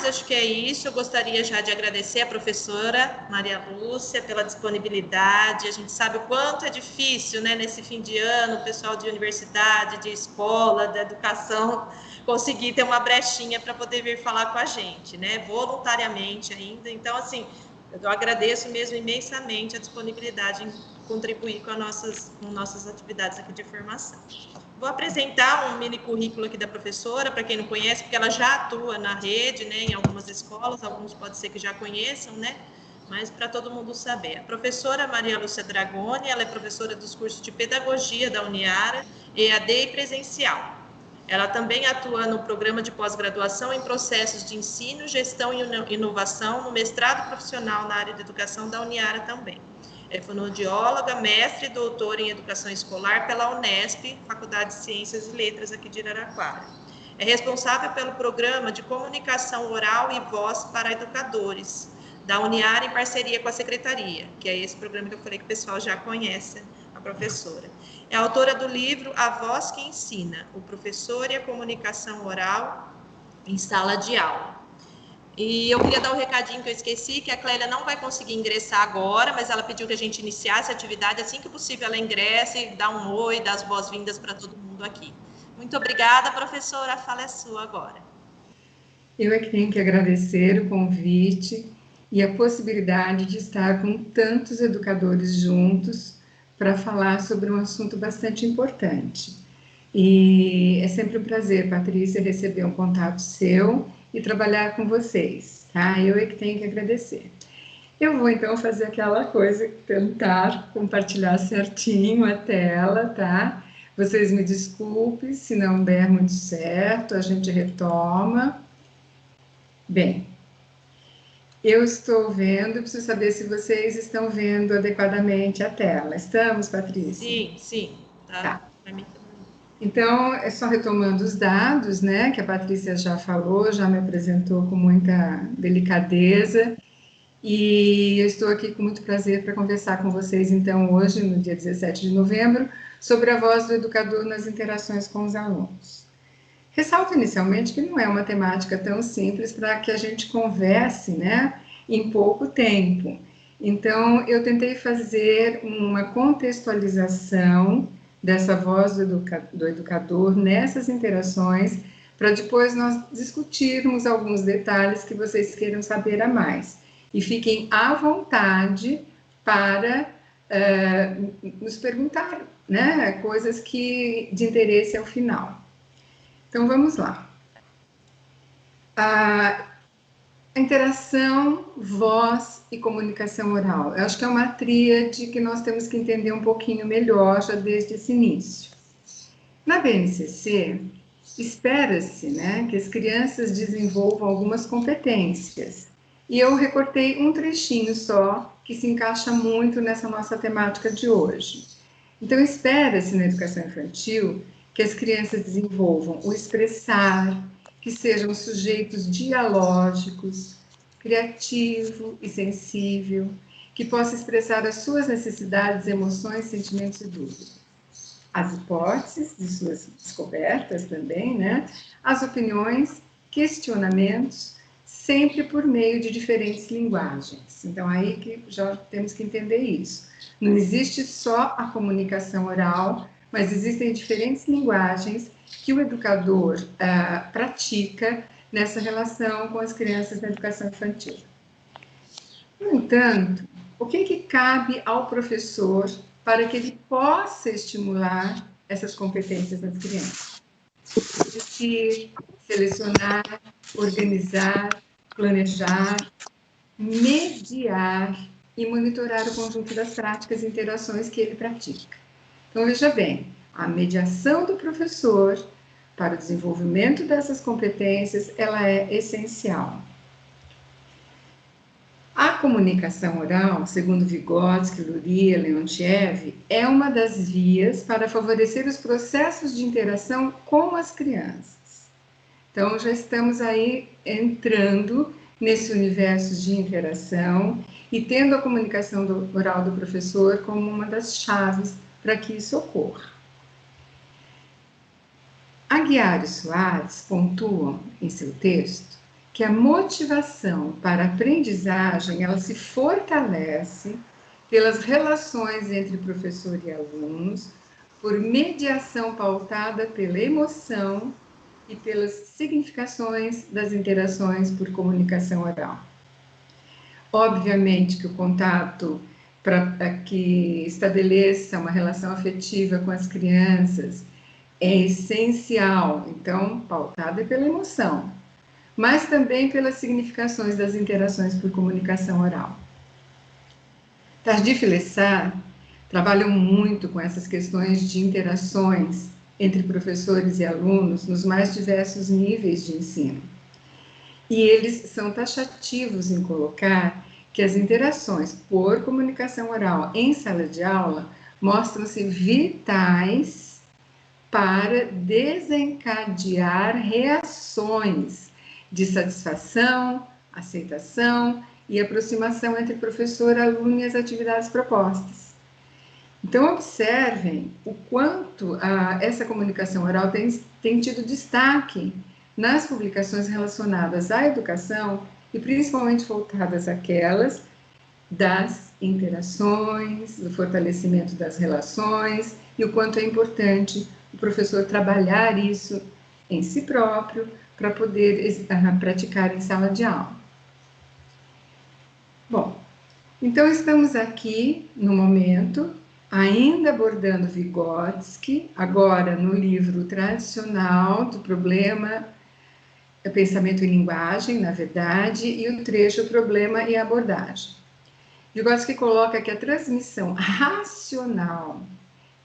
mais, acho que é isso. Eu gostaria já de agradecer a professora Maria Lúcia pela disponibilidade. A gente sabe o quanto é difícil, né, nesse fim de ano, o pessoal de universidade, de escola, da educação, conseguir ter uma brechinha para poder vir falar com a gente, né, voluntariamente ainda. Então, assim, eu agradeço mesmo imensamente a disponibilidade em contribuir com nossas atividades aqui de formação. Vou apresentar um mini currículo aqui da professora, para quem não conhece, porque ela já atua na rede, né, em algumas escolas, alguns pode ser que já conheçam, né, mas para todo mundo saber. A professora Maria Lúcia Dragoni, ela é professora dos cursos de Pedagogia da Uniara, EAD e presencial. Ela também atua no programa de pós-graduação em processos de ensino, gestão e inovação, no mestrado profissional na área de educação da Uniara também. É fonoaudióloga, mestre e doutora em educação escolar pela Unesp, Faculdade de Ciências e Letras aqui de Araraquara. É responsável pelo programa de comunicação oral e voz para educadores da Uniara em parceria com a secretaria, que é esse programa que eu falei que o pessoal já conhece, a professora. É autora do livro A Voz que Ensina, o professor e a comunicação oral em sala de aula. E eu queria dar um recadinho que eu esqueci, que a Clélia não vai conseguir ingressar agora, mas ela pediu que a gente iniciasse a atividade assim que possível ela ingresse, dá um oi, dá as boas-vindas para todo mundo aqui. Muito obrigada, professora, a fala é sua agora. Eu é que tenho que agradecer o convite e a possibilidade de estar com tantos educadores juntos para falar sobre um assunto bastante importante. E é sempre um prazer, Patrícia, receber um contato seu e trabalhar com vocês, tá? Eu é que tenho que agradecer. Eu vou então fazer aquela coisa, tentar compartilhar certinho a tela, tá? Vocês me desculpem se não der muito certo, a gente retoma. Bem, eu estou vendo, preciso saber se vocês estão vendo adequadamente a tela. Estamos, Patrícia? Sim, tá. Para mim também. Então, é só retomando os dados, né, que a Patrícia já falou, já me apresentou com muita delicadeza, e eu estou aqui com muito prazer para conversar com vocês, então, hoje, no dia 17 de novembro, sobre a voz do educador nas interações com os alunos. Ressalto inicialmente que não é uma temática tão simples para que a gente converse, né, em pouco tempo. Então, eu tentei fazer uma contextualização dessa voz do educador nessas interações, para depois nós discutirmos alguns detalhes que vocês queiram saber a mais. E fiquem à vontade para nos perguntar, né, coisas de interesse ao final. Então, vamos lá. A interação, voz e comunicação oral. Eu acho que é uma tríade que nós temos que entender um pouquinho melhor já desde esse início. Na BNCC, espera-se, né, que as crianças desenvolvam algumas competências. E eu recortei um trechinho só, que se encaixa muito nessa nossa temática de hoje. Então, espera-se na educação infantil que as crianças desenvolvam o expressar, que sejam sujeitos dialógicos, criativo e sensível, que possa expressar as suas necessidades, emoções, sentimentos e dúvidas. As hipóteses de suas descobertas também, né? As opiniões, questionamentos, sempre por meio de diferentes linguagens. Então, aí que já temos que entender isso. Não existe só a comunicação oral, mas existem diferentes linguagens que o educador pratica nessa relação com as crianças na educação infantil. No entanto, o que cabe ao professor para que ele possa estimular essas competências nas crianças? Discutir, selecionar, organizar, planejar, mediar e monitorar o conjunto das práticas e interações que ele pratica. Então, veja bem, a mediação do professor para o desenvolvimento dessas competências, ela é essencial. A comunicação oral, segundo Vygotsky, Luria, Leontiev, é uma das vias para favorecer os processos de interação com as crianças. Então, já estamos aí entrando nesse universo de interação e tendo a comunicação oral do professor como uma das chaves para que isso ocorra. Aguiar e Soares pontuam em seu texto que a motivação para a aprendizagem, ela se fortalece pelas relações entre professor e alunos, por mediação pautada pela emoção e pelas significações das interações por comunicação oral. Obviamente que o contato para que estabeleça uma relação afetiva com as crianças é essencial, então, pautada pela emoção, mas também pelas significações das interações por comunicação oral. Tardif e Lessard trabalham muito com essas questões de interações entre professores e alunos nos mais diversos níveis de ensino. E eles são taxativos em colocar que as interações por comunicação oral em sala de aula mostram-se vitais para desencadear reações de satisfação, aceitação e aproximação entre professor, aluno e as atividades propostas. Então, observem o quanto essa comunicação oral tem tido destaque nas publicações relacionadas à educação e principalmente voltadas àquelas das interações, do fortalecimento das relações e o quanto é importante o professor trabalhar isso em si próprio para poder praticar em sala de aula. Bom, então estamos aqui no momento ainda abordando Vygotsky, agora no livro tradicional do problema Pensamento e Linguagem, na verdade, e o trecho Problema e Abordagem. Vygotsky coloca que a transmissão racional,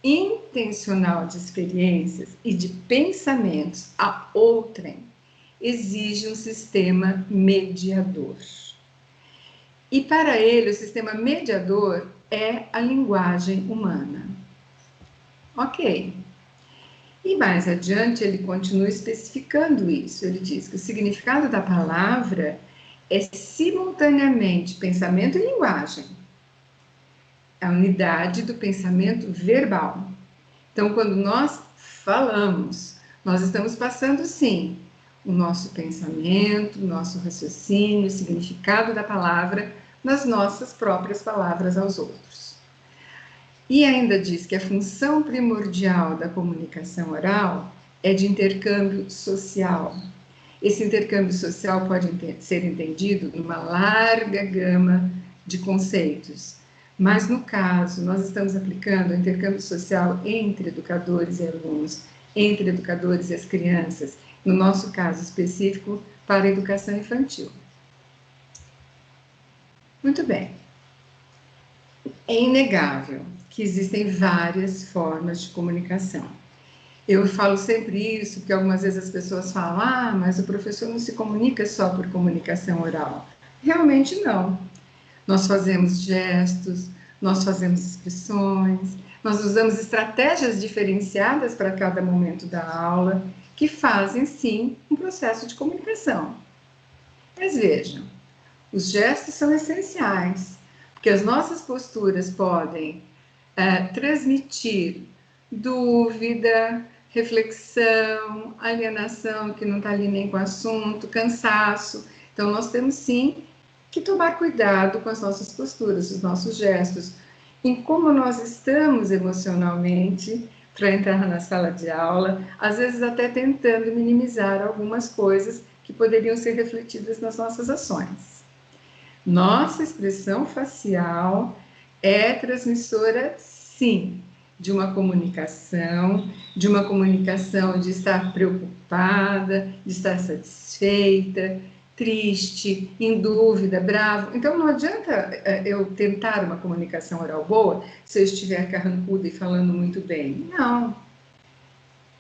intencional de experiências e de pensamentos a outrem exige um sistema mediador. E para ele, o sistema mediador é a linguagem humana. Ok. E mais adiante, ele continua especificando isso. Ele diz que o significado da palavra é simultaneamente pensamento e linguagem, a unidade do pensamento verbal. Então, quando nós falamos, nós estamos passando, sim, o nosso pensamento, o nosso raciocínio, o significado da palavra nas nossas próprias palavras aos outros. E ainda diz que a função primordial da comunicação oral é de intercâmbio social. Esse intercâmbio social pode ser entendido numa larga gama de conceitos, mas no caso, nós estamos aplicando o intercâmbio social entre educadores e alunos, entre educadores e as crianças, no nosso caso específico, para a educação infantil. Muito bem. É inegável que existem várias formas de comunicação. Eu falo sempre isso, porque algumas vezes as pessoas falam, mas o professor não se comunica só por comunicação oral. Realmente não. Nós fazemos gestos, nós fazemos expressões, nós usamos estratégias diferenciadas para cada momento da aula, que fazem, sim, um processo de comunicação. Mas vejam, os gestos são essenciais, porque as nossas posturas podem transmitir dúvida, reflexão, alienação, que não está ali nem com o assunto, cansaço. Então, nós temos, sim, que tomar cuidado com as nossas posturas, os nossos gestos, em como nós estamos emocionalmente para entrar na sala de aula, às vezes até tentando minimizar algumas coisas que poderiam ser refletidas nas nossas ações. Nossa expressão facial é transmissora, sim, de uma comunicação de estar preocupada, de estar satisfeita, triste, em dúvida, bravo. Então, não adianta eu tentar uma comunicação oral boa se eu estiver carrancuda e falando muito bem. Não.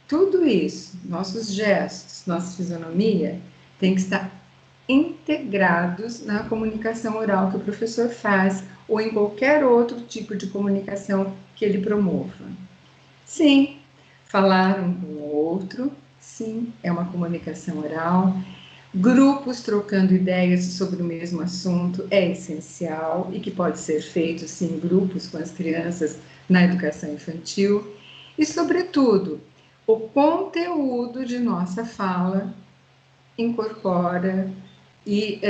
Tudo isso, nossos gestos, nossa fisionomia, tem que estar integrados na comunicação oral que o professor faz ou em qualquer outro tipo de comunicação que ele promova. Sim, falar um com o outro, sim, é uma comunicação oral. Grupos trocando ideias sobre o mesmo assunto é essencial e que pode ser feito, sim, em grupos com as crianças na educação infantil. E, sobretudo, o conteúdo de nossa fala incorpora e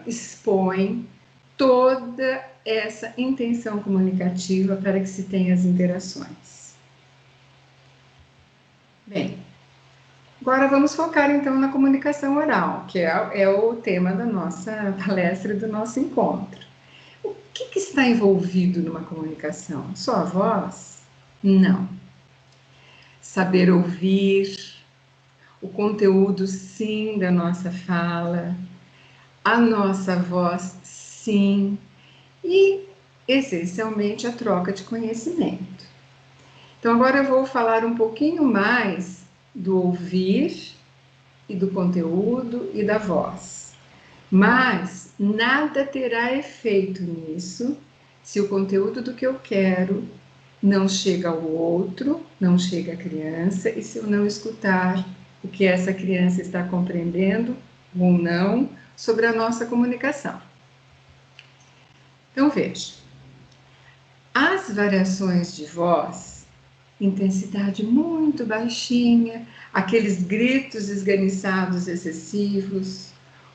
expõe toda essa intenção comunicativa para que se tenha as interações. Bem, agora vamos focar então na comunicação oral, que é o tema da nossa palestra e do nosso encontro. O que está envolvido numa comunicação? Só a voz? Não. Saber ouvir, o conteúdo, sim, da nossa fala, a nossa voz, sim, e, essencialmente, a troca de conhecimento. Então, agora eu vou falar um pouquinho mais do ouvir e do conteúdo e da voz. Mas nada terá efeito nisso se o conteúdo do que eu quero não chega ao outro, não chega à criança, e se eu não escutar o que essa criança está compreendendo ou não sobre a nossa comunicação. Então, veja, as variações de voz, intensidade muito baixinha, aqueles gritos esganiçados excessivos,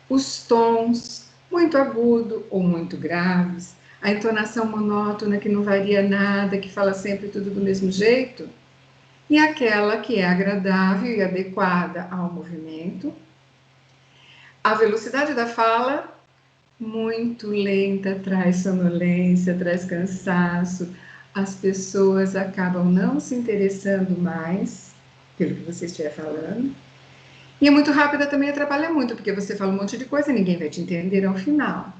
os tons muito agudos ou muito graves, a entonação monótona que não varia nada, que fala sempre tudo do mesmo jeito, e aquela que é agradável e adequada ao movimento. A velocidade da fala, muito lenta, traz sonolência, traz cansaço. As pessoas acabam não se interessando mais pelo que você estiver falando. E é muito rápida também, atrapalha muito, porque você fala um monte de coisa e ninguém vai te entender ao final.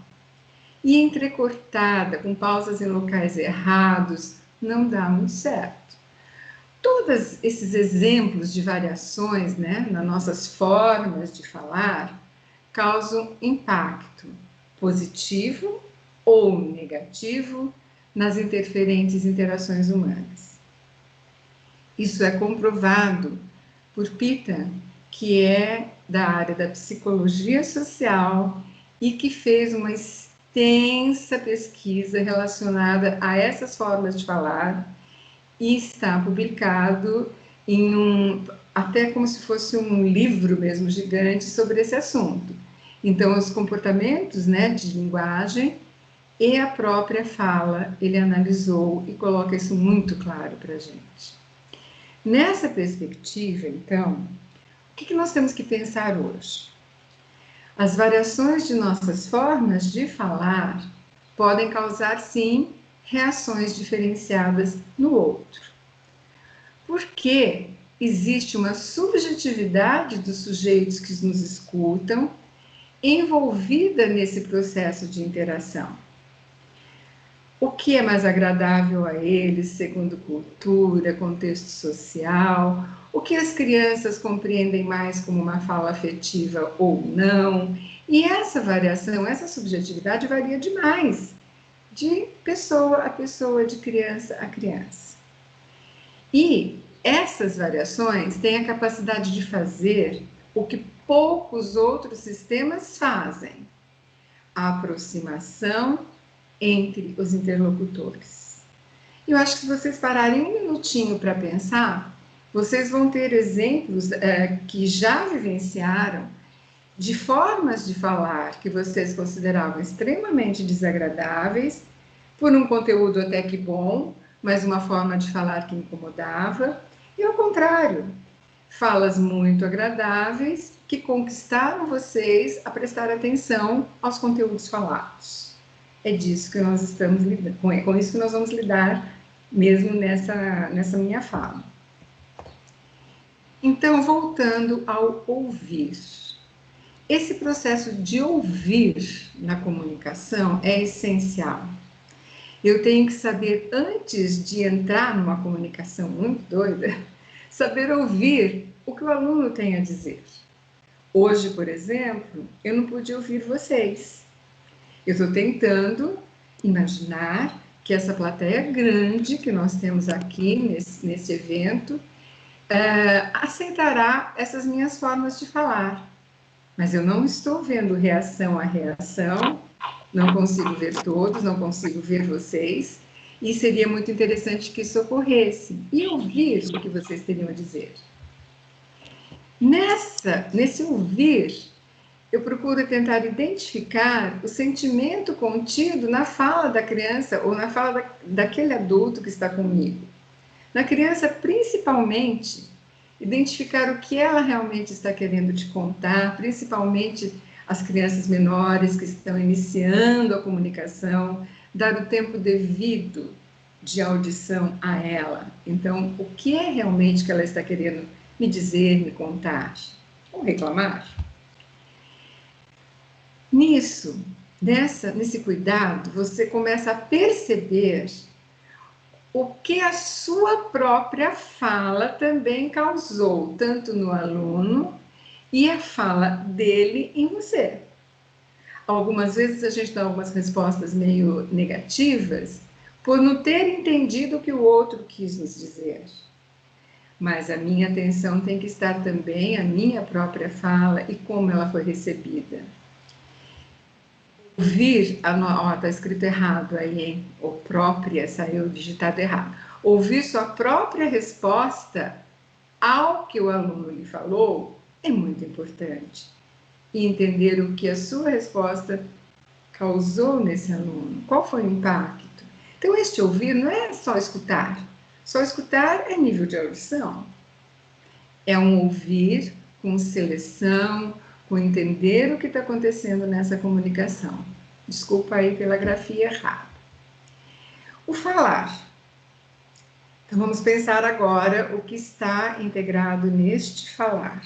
E entrecortada, com pausas em locais errados, não dá muito certo. Todos esses exemplos de variações, né, nas nossas formas de falar, causam impacto positivo ou negativo nas interferentes interações humanas. Isso é comprovado por Pitta, que é da área da psicologia social e que fez uma extensa pesquisa relacionada a essas formas de falar e está publicado em até como se fosse um livro mesmo gigante sobre esse assunto. Então, os comportamentos, né, de linguagem e a própria fala, ele analisou e coloca isso muito claro para a gente. Nessa perspectiva, então, o que nós temos que pensar hoje? As variações de nossas formas de falar podem causar, sim, reações diferenciadas no outro. Porque existe uma subjetividade dos sujeitos que nos escutam envolvida nesse processo de interação. O que é mais agradável a eles, segundo cultura, contexto social, o que as crianças compreendem mais como uma fala afetiva ou não. E essa variação, essa subjetividade varia demais, de pessoa a pessoa, de criança a criança. E essas variações têm a capacidade de fazer o que poucos outros sistemas fazem: a aproximação entre os interlocutores. Eu acho que se vocês pararem um minutinho para pensar, vocês vão ter exemplos que já vivenciaram de formas de falar que vocês consideravam extremamente desagradáveis, por um conteúdo até que bom, mas uma forma de falar que incomodava, e ao contrário, falas muito agradáveis que conquistaram vocês a prestar atenção aos conteúdos falados. É disso que nós estamos lidando, com isso que nós vamos lidar mesmo nessa minha fala. Então, voltando ao ouvir. Esse processo de ouvir na comunicação é essencial. Eu tenho que saber, antes de entrar numa comunicação muito doida, saber ouvir o que o aluno tem a dizer. Hoje, por exemplo, eu não pude ouvir vocês. Eu estou tentando imaginar que essa plateia grande que nós temos aqui nesse evento aceitará essas minhas formas de falar. Mas eu não estou vendo reação a reação, não consigo ver todos, não consigo ver vocês, e seria muito interessante que isso ocorresse, e ouvir o que vocês teriam a dizer. Nesse ouvir, eu procuro tentar identificar o sentimento contido na fala da criança ou na fala daquele adulto que está comigo. Na criança, principalmente, identificar o que ela realmente está querendo te contar, principalmente as crianças menores que estão iniciando a comunicação, dar o tempo devido de audição a ela. Então, o que é realmente que ela está querendo me dizer, me contar ou reclamar? Nesse cuidado, você começa a perceber o que a sua própria fala também causou, tanto no aluno e a fala dele em você. Algumas vezes a gente dá algumas respostas meio negativas por não ter entendido o que o outro quis nos dizer. Mas a minha atenção tem que estar também a minha própria fala e como ela foi recebida. Ouvir, está escrito errado aí, hein? Ou própria, saiu digitado errado. Ouvir sua própria resposta ao que o aluno lhe falou é muito importante. E entender o que a sua resposta causou nesse aluno, qual foi o impacto. Então, este ouvir não é só escutar. Só escutar é nível de audição. É um ouvir com seleção, com entender o que está acontecendo nessa comunicação. Desculpa aí pela grafia errada. O falar. Então, vamos pensar agora o que está integrado neste falar.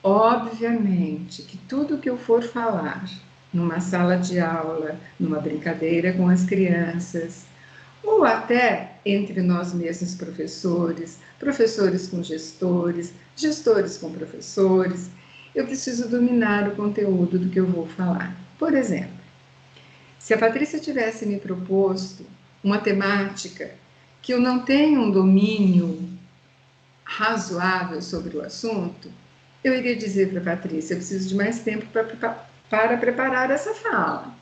Obviamente que tudo que eu for falar numa sala de aula, numa brincadeira com as crianças, ou até entre nós mesmos professores, professores com gestores, gestores com professores, eu preciso dominar o conteúdo do que eu vou falar. Por exemplo, se a Patrícia tivesse me proposto uma temática que eu não tenho um domínio razoável sobre o assunto, eu iria dizer para a Patrícia, eu preciso de mais tempo para preparar essa fala.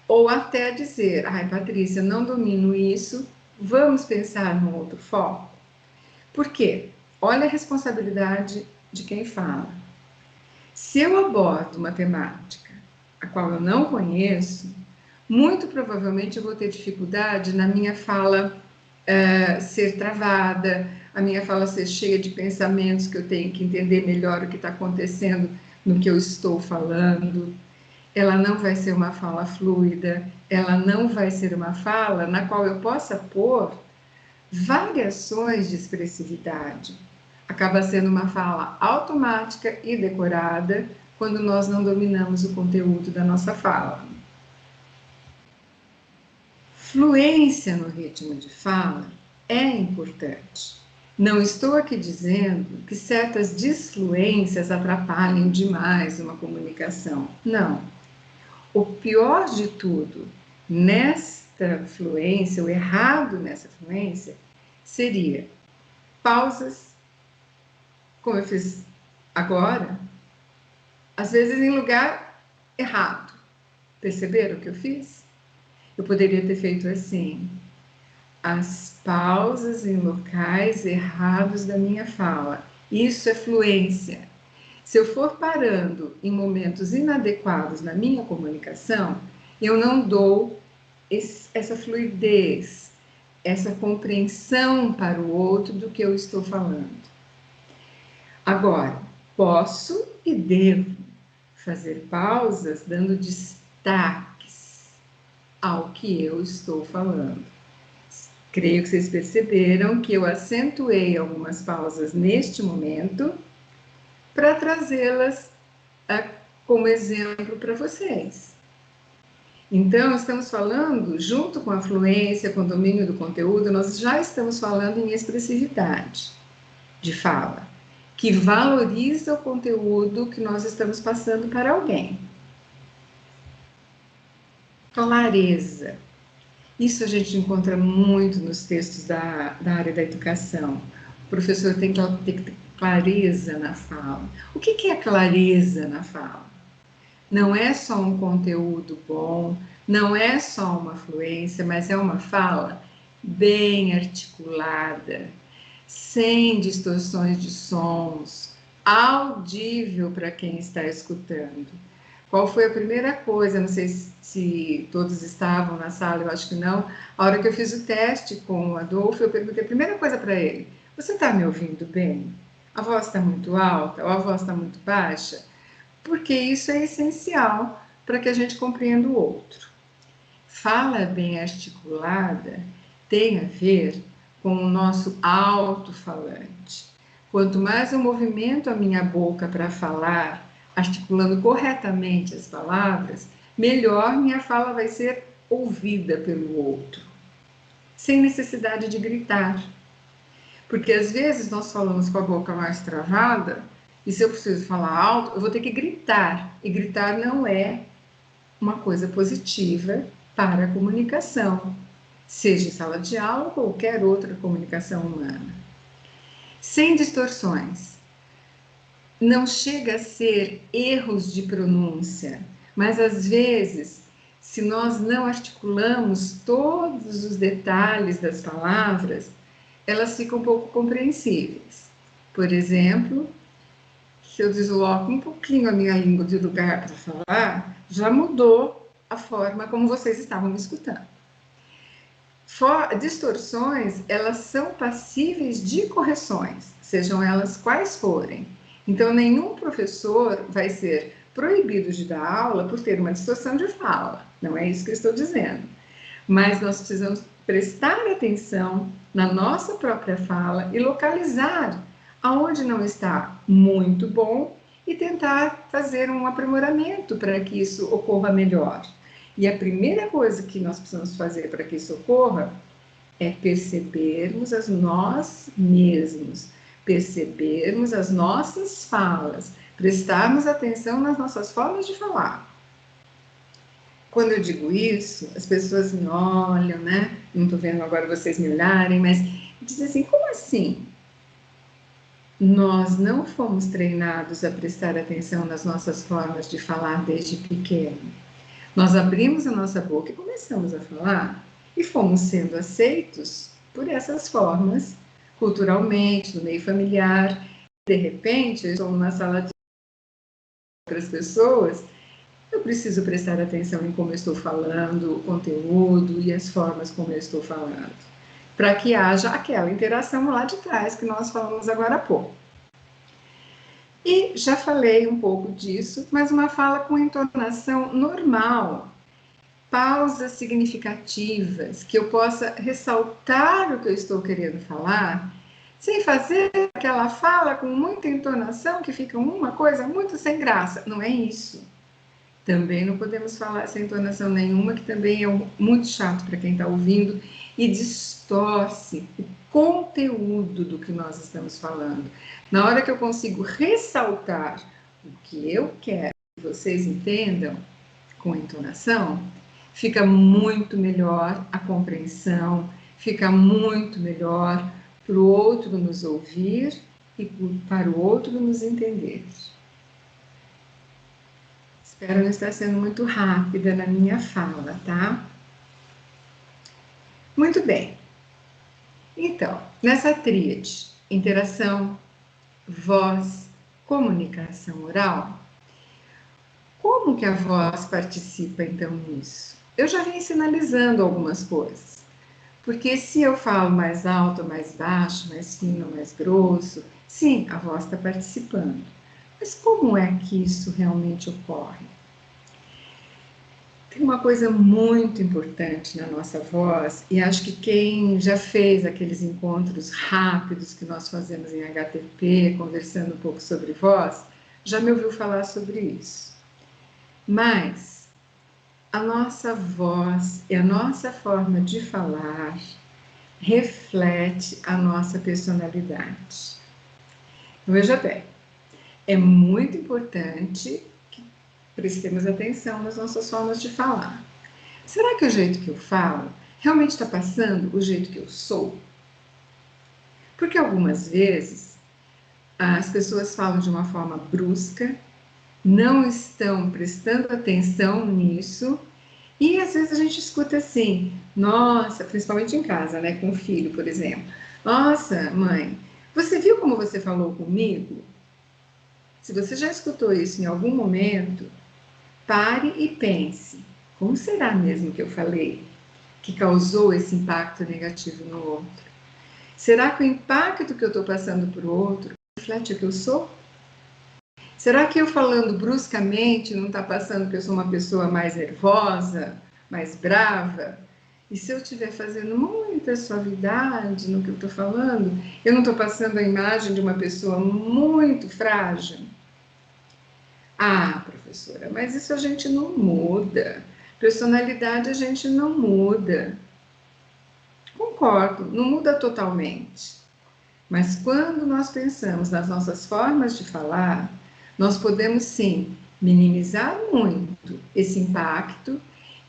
Ou até dizer, ai Patrícia, não domino isso, vamos pensar num outro foco. Por quê? Olha a responsabilidade de quem fala. Se eu abordo uma temática a qual eu não conheço, muito provavelmente eu vou ter dificuldade na minha fala ser travada, a minha fala ser cheia de pensamentos que eu tenho que entender melhor o que está acontecendo no que eu estou falando. Ela não vai ser uma fala fluida, ela não vai ser uma fala na qual eu possa pôr variações de expressividade. Acaba sendo uma fala automática e decorada quando nós não dominamos o conteúdo da nossa fala. Fluência no ritmo de fala é importante. Não estou aqui dizendo que certas disfluências atrapalhem demais uma comunicação. Não. O pior de tudo nesta fluência, o errado nessa fluência, seria pausas, como eu fiz agora, às vezes em lugar errado. Perceberam o que eu fiz? Eu poderia ter feito assim: as pausas em locais errados da minha fala. Isso é fluência. Se eu for parando em momentos inadequados na minha comunicação, eu não dou essa fluidez, essa compreensão para o outro do que eu estou falando. Agora, posso e devo fazer pausas dando destaques ao que eu estou falando. Creio que vocês perceberam que eu acentuei algumas pausas neste momento para trazê-las como exemplo para vocês. Então, estamos falando, junto com a fluência, com o domínio do conteúdo, nós já estamos falando em expressividade de fala, que valoriza o conteúdo que nós estamos passando para alguém. Clareza. Isso a gente encontra muito nos textos da área da educação. O professor tem que ter clareza na fala. O que é clareza na fala? Não é só um conteúdo bom, não é só uma fluência, mas é uma fala bem articulada, sem distorções de sons, audível para quem está escutando. Qual foi a primeira coisa? Não sei se todos estavam na sala, eu acho que não. A hora que eu fiz o teste com o Adolfo, eu perguntei a primeira coisa para ele: você está me ouvindo bem? A voz está muito alta ou a voz está muito baixa? Porque isso é essencial para que a gente compreenda o outro. Fala bem articulada tem a ver com o nosso alto-falante. Quanto mais eu movimento a minha boca para falar, articulando corretamente as palavras, melhor minha fala vai ser ouvida pelo outro, sem necessidade de gritar. Porque às vezes nós falamos com a boca mais travada, e se eu preciso falar alto, eu vou ter que gritar. E gritar não é uma coisa positiva para a comunicação, seja em sala de aula ou qualquer outra comunicação humana. Sem distorções. Não chega a ser erros de pronúncia, mas às vezes, se nós não articulamos todos os detalhes das palavras, elas ficam pouco compreensíveis. Por exemplo, se eu desloco um pouquinho a minha língua de lugar para falar, já mudou a forma como vocês estavam me escutando. Distorções, elas são passíveis de correções, sejam elas quais forem. Então, nenhum professor vai ser proibido de dar aula por ter uma distorção de fala. Não é isso que eu estou dizendo. Mas nós precisamos prestar atenção na nossa própria fala e localizar aonde não está muito bom e tentar fazer um aprimoramento para que isso ocorra melhor. E a primeira coisa que nós precisamos fazer para que isso ocorra é percebermos a nós mesmos, percebermos as nossas falas, prestarmos atenção nas nossas formas de falar. Quando eu digo isso, as pessoas me olham, né? Não estou vendo agora vocês me olharem, mas dizem assim, como assim? Nós não fomos treinados a prestar atenção nas nossas formas de falar desde pequeno. Nós abrimos a nossa boca e começamos a falar e fomos sendo aceitos por essas formas, culturalmente, no meio familiar. De repente, eu estou numa sala de outras pessoas, eu preciso prestar atenção em como eu estou falando, o conteúdo e as formas como eu estou falando, para que haja aquela interação lá de trás que nós falamos agora há pouco. E já falei um pouco disso, mas uma fala com entonação normal, pausas significativas, que eu possa ressaltar o que eu estou querendo falar, sem fazer aquela fala com muita entonação que fica uma coisa muito sem graça. Não é isso. Também não podemos falar sem entonação nenhuma, que também é muito chato para quem está ouvindo e distorce o conteúdo do que nós estamos falando. Na hora que eu consigo ressaltar o que eu quero que vocês entendam com entonação, fica muito melhor a compreensão, fica muito melhor para o outro nos ouvir e para o outro nos entender. Espero não estar sendo muito rápida na minha fala, tá? Muito bem. Então, nessa tríade, interação, voz, comunicação oral, como que a voz participa, então, nisso? Eu já vim sinalizando algumas coisas. Porque se eu falo mais alto, mais baixo, mais fino, mais grosso, sim, a voz está participando. Mas como é que isso realmente ocorre? Tem uma coisa muito importante na nossa voz, e acho que quem já fez aqueles encontros rápidos que nós fazemos em HTP, conversando um pouco sobre voz, já me ouviu falar sobre isso. Mas a nossa voz e a nossa forma de falar reflete a nossa personalidade. Veja bem, é muito importante que prestemos atenção nas nossas formas de falar. Será que o jeito que eu falo realmente está passando o jeito que eu sou? Porque algumas vezes as pessoas falam de uma forma brusca, não estão prestando atenção nisso, e às vezes a gente escuta assim, nossa, principalmente em casa, né, com o filho, por exemplo. Nossa, mãe, você viu como você falou comigo? Se você já escutou isso em algum momento, pare e pense, como será mesmo que eu falei que causou esse impacto negativo no outro? Será que o impacto que eu estou passando para o outro reflete o que eu sou? Será que eu falando bruscamente não está passando que eu sou uma pessoa mais nervosa, mais brava? E se eu estiver fazendo muita suavidade no que eu estou falando, eu não estou passando a imagem de uma pessoa muito frágil? Ah, professora, mas isso a gente não muda. Personalidade a gente não muda. Concordo, não muda totalmente. Mas quando nós pensamos nas nossas formas de falar, nós podemos sim minimizar muito esse impacto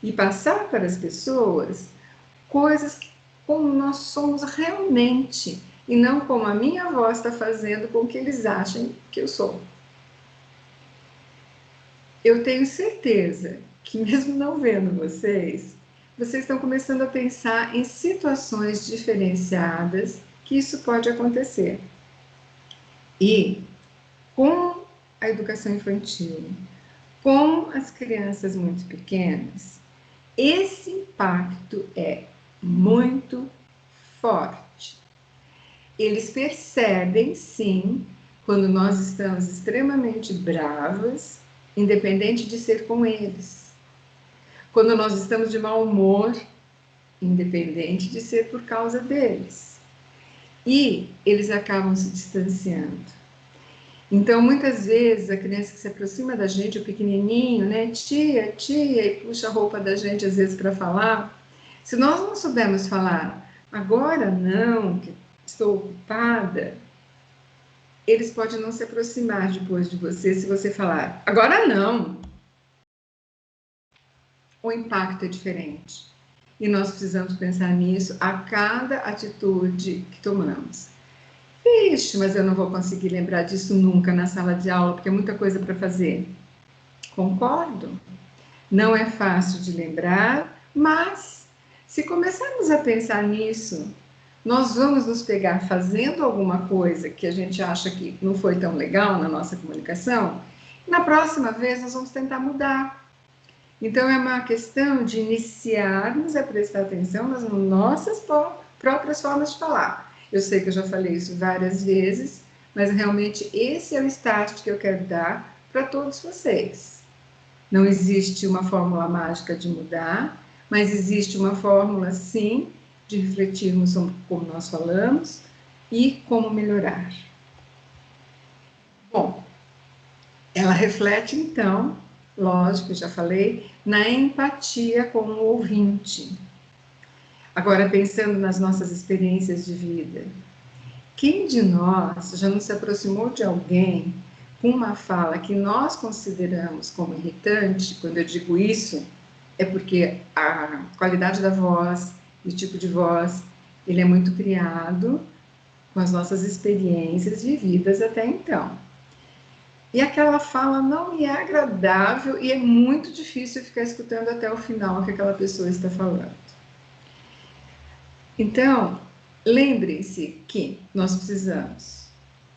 e passar para as pessoas coisas como nós somos realmente e não como a minha voz está fazendo com que eles achem que eu sou. Eu tenho certeza que mesmo não vendo vocês, vocês estão começando a pensar em situações diferenciadas que isso pode acontecer. E com a educação infantil, com as crianças muito pequenas, esse impacto é muito forte. Eles percebem, sim, quando nós estamos extremamente bravas, independente de ser com eles. Quando nós estamos de mau humor, independente de ser por causa deles. E eles acabam se distanciando. Então, muitas vezes, a criança que se aproxima da gente, o pequenininho, né? Tia, tia, e puxa a roupa da gente, às vezes, para falar. Se nós não soubermos falar, agora não, que estou ocupada, eles podem não se aproximar depois de você se você falar, agora não. O impacto é diferente. E nós precisamos pensar nisso a cada atitude que tomamos. Ixi, mas eu não vou conseguir lembrar disso nunca na sala de aula, porque é muita coisa para fazer. Concordo. Não é fácil de lembrar, mas se começarmos a pensar nisso, nós vamos nos pegar fazendo alguma coisa que a gente acha que não foi tão legal na nossa comunicação, e na próxima vez nós vamos tentar mudar. Então é uma questão de iniciarmos a prestar atenção nas nossas próprias formas de falar. Eu sei que eu já falei isso várias vezes, mas realmente esse é o start que eu quero dar para todos vocês. Não existe uma fórmula mágica de mudar, mas existe uma fórmula, sim, de refletirmos sobre como nós falamos e como melhorar. Bom, ela reflete, então, lógico, já falei, na empatia com o ouvinte. Agora, pensando nas nossas experiências de vida, quem de nós já não se aproximou de alguém com uma fala que nós consideramos como irritante? Quando eu digo isso, é porque a qualidade da voz, o tipo de voz, ele é muito criado com as nossas experiências vividas até então. E aquela fala não me é agradável e é muito difícil ficar escutando até o final o que aquela pessoa está falando. Então, lembrem-se que nós precisamos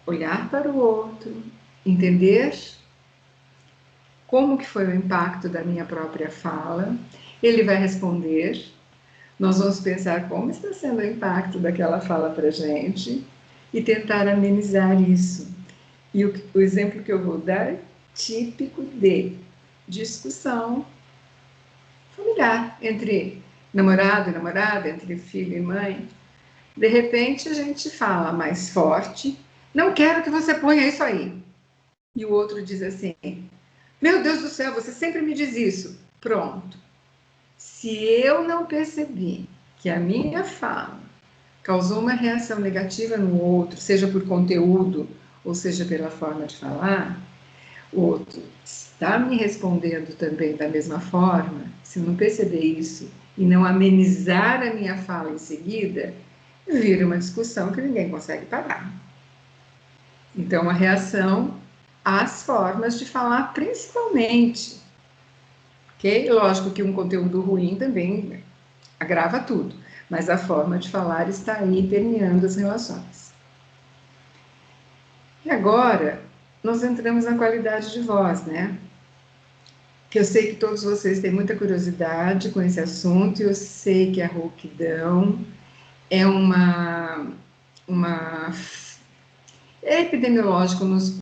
olhar para o outro, entender como que foi o impacto da minha própria fala, ele vai responder, nós vamos pensar como está sendo o impacto daquela fala para a gente e tentar amenizar isso. E o exemplo que eu vou dar é típico de discussão familiar entre namorado e namorada, entre filho e mãe. De repente a gente fala mais forte, não quero que você ponha isso aí. E o outro diz assim, meu Deus do céu, você sempre me diz isso. Pronto. Se eu não percebi que a minha fala causou uma reação negativa no outro, seja por conteúdo ou seja pela forma de falar, o outro está me respondendo também da mesma forma, se eu não perceber isso e não amenizar a minha fala em seguida, vira uma discussão que ninguém consegue parar. Então, a reação às formas de falar, principalmente. Ok? Lógico que um conteúdo ruim também agrava tudo, mas a forma de falar está aí permeando as relações. E agora, nós entramos na qualidade de voz, né? Que eu sei que todos vocês têm muita curiosidade com esse assunto, e eu sei que a rouquidão é é epidemiológico nos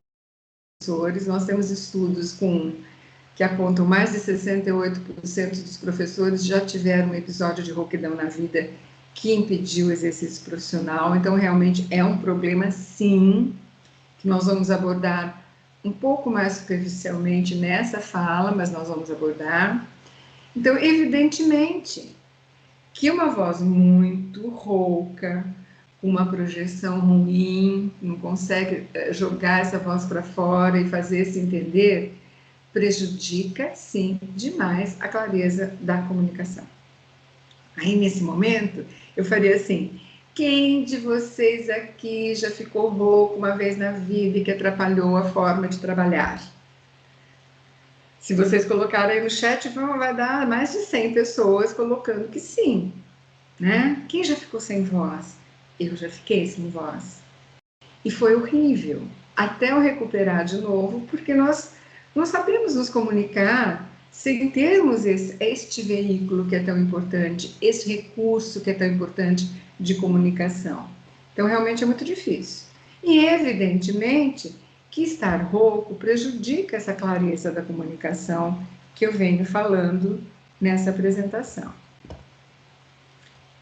professores. Nós temos estudos que apontam mais de 68% dos professores já tiveram um episódio de rouquidão na vida que impediu o exercício profissional. Então, realmente é um problema, sim, que nós vamos abordar um pouco mais superficialmente nessa fala, mas nós vamos abordar. Então, evidentemente, que uma voz muito rouca, com uma projeção ruim, não consegue jogar essa voz para fora e fazer se entender, prejudica, sim, demais a clareza da comunicação. Aí, nesse momento, eu faria assim: quem de vocês aqui já ficou rouco uma vez na vida e que atrapalhou a forma de trabalhar? Se vocês colocarem aí no chat, vai dar mais de 100 pessoas colocando que sim, né? Quem já ficou sem voz? Eu já fiquei sem voz. E foi horrível, até eu recuperar de novo, porque nós não sabemos nos comunicar sem termos este veículo que é tão importante, esse recurso que é tão importante de comunicação. Então, realmente é muito difícil. E, evidentemente, que estar rouco prejudica essa clareza da comunicação que eu venho falando nessa apresentação.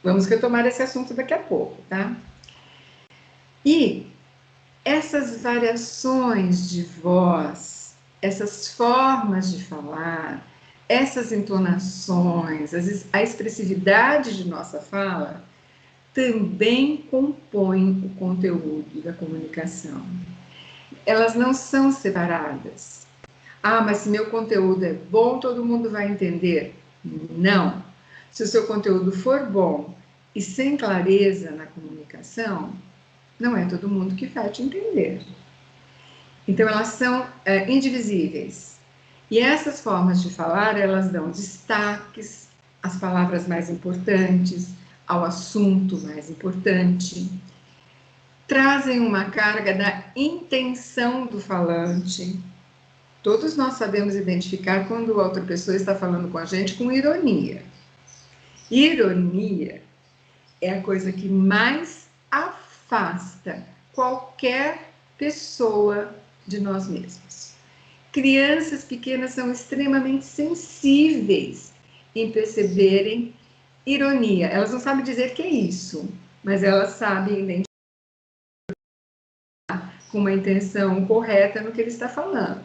Vamos retomar esse assunto daqui a pouco, tá? E essas variações de voz, essas formas de falar, essas entonações, a expressividade de nossa fala também compõem o conteúdo da comunicação. Elas não são separadas. Ah, mas se meu conteúdo é bom, todo mundo vai entender. Não. Se o seu conteúdo for bom e sem clareza na comunicação, não é todo mundo que vai te entender. Então, elas são indivisíveis. E essas formas de falar, elas dão destaques às palavras mais importantes, ao assunto mais importante, trazem uma carga da intenção do falante. Todos nós sabemos identificar quando a outra pessoa está falando com a gente com ironia. Ironia é a coisa que mais afasta qualquer pessoa de nós mesmos. Crianças pequenas são extremamente sensíveis em perceberem ironia. Elas não sabem dizer que é isso, mas elas sabem identificar com uma intenção correta no que ele está falando.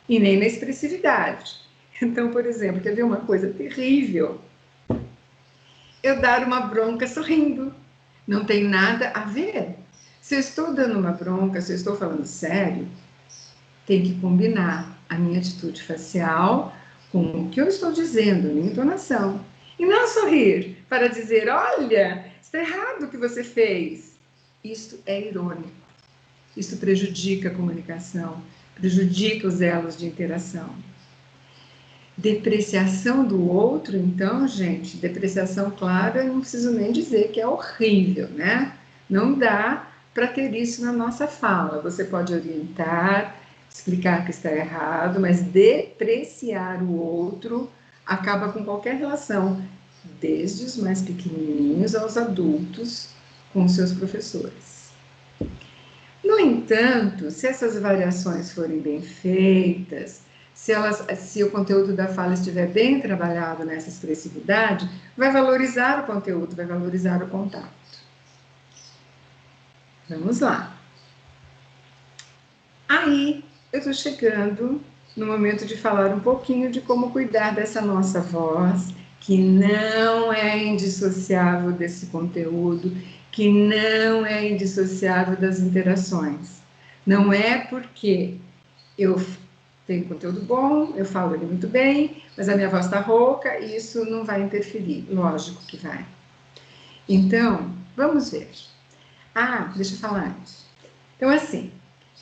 E nem na expressividade. Então, por exemplo, quer ver uma coisa terrível? Eu dar uma bronca sorrindo. Não tem nada a ver. Se eu estou dando uma bronca, se eu estou falando sério, tem que combinar a minha atitude facial com o que eu estou dizendo, a minha entonação. E não sorrir para dizer, olha, está errado o que você fez. Isso é irônico. Isso prejudica a comunicação, prejudica os elos de interação. Depreciação do outro, então, gente, depreciação clara, eu não preciso nem dizer que é horrível, né? Não dá para ter isso na nossa fala. Você pode orientar, explicar que está errado, mas depreciar o outro acaba com qualquer relação, desde os mais pequenininhos aos adultos, com seus professores. No entanto, se essas variações forem bem feitas, se o conteúdo da fala estiver bem trabalhado nessa expressividade, vai valorizar o conteúdo, vai valorizar o contato. Vamos lá. Aí, eu estou chegando no momento de falar um pouquinho de como cuidar dessa nossa voz, que não é indissociável desse conteúdo, que não é indissociável das interações. Não é porque eu tenho conteúdo bom, eu falo ele muito bem, mas a minha voz está rouca e isso não vai interferir. Lógico que vai. Então, vamos ver. Ah, deixa eu falar antes. Então, assim,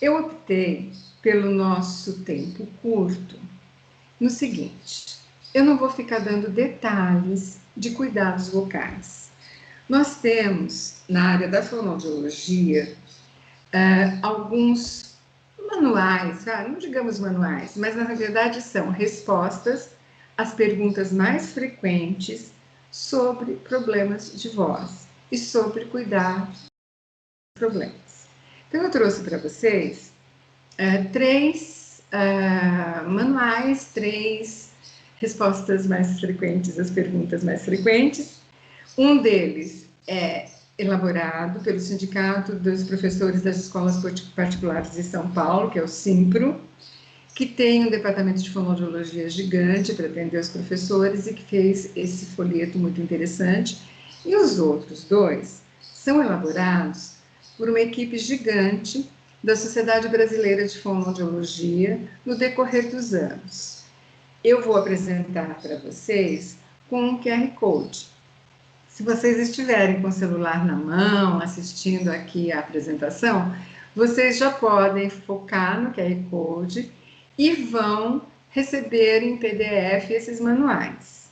eu optei pelo nosso tempo curto no seguinte: eu não vou ficar dando detalhes de cuidados vocais. Nós temos, na área da fonoaudiologia, manuais, não digamos manuais, mas na verdade são respostas às perguntas mais frequentes sobre problemas de voz e sobre cuidar dos problemas. Então, eu trouxe para vocês três manuais, três respostas mais frequentes às perguntas mais frequentes. Um deles é elaborado pelo Sindicato dos Professores das Escolas Particulares de São Paulo, que é o SIMPRO, que tem um departamento de fonoaudiologia gigante para atender os professores e que fez esse folheto muito interessante. E os outros dois são elaborados por uma equipe gigante da Sociedade Brasileira de Fonoaudiologia no decorrer dos anos. Eu vou apresentar para vocês com um QR Code. Se vocês estiverem com o celular na mão, assistindo aqui a apresentação, vocês já podem focar no QR Code e vão receber em PDF esses manuais.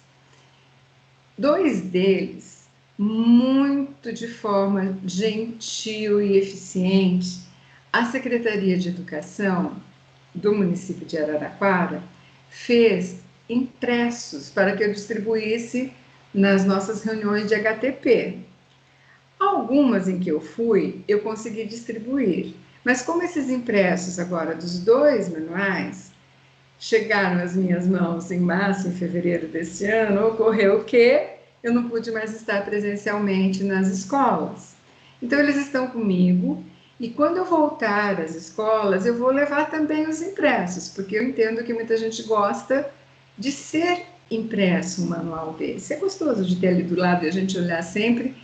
Dois deles, muito de forma gentil e eficiente, a Secretaria de Educação do município de Araraquara fez impressos para que eu distribuísse nas nossas reuniões de HTP. Algumas em que eu fui, eu consegui distribuir, mas como esses impressos agora dos dois manuais chegaram às minhas mãos em março e fevereiro deste ano, ocorreu que eu não pude mais estar presencialmente nas escolas. Então, eles estão comigo e quando eu voltar às escolas, eu vou levar também os impressos, porque eu entendo que muita gente gosta de ser impresso um manual desse. É gostoso de ter ali do lado e a gente olhar sempre,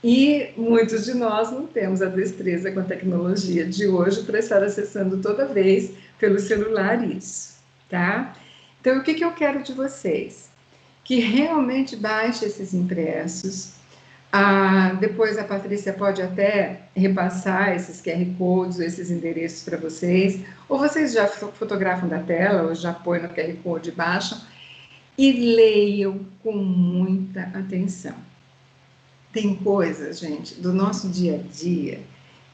e muitos de nós não temos a destreza com a tecnologia de hoje para estar acessando toda vez pelo celular isso, tá? Então, o que eu quero de vocês? Que realmente baixe esses impressos. Depois a Patrícia pode até repassar esses QR Codes, esses endereços para vocês, ou vocês já fotografam da tela, ou já põem no QR Code e baixam, e leiam com muita atenção. Tem coisas, gente, do nosso dia a dia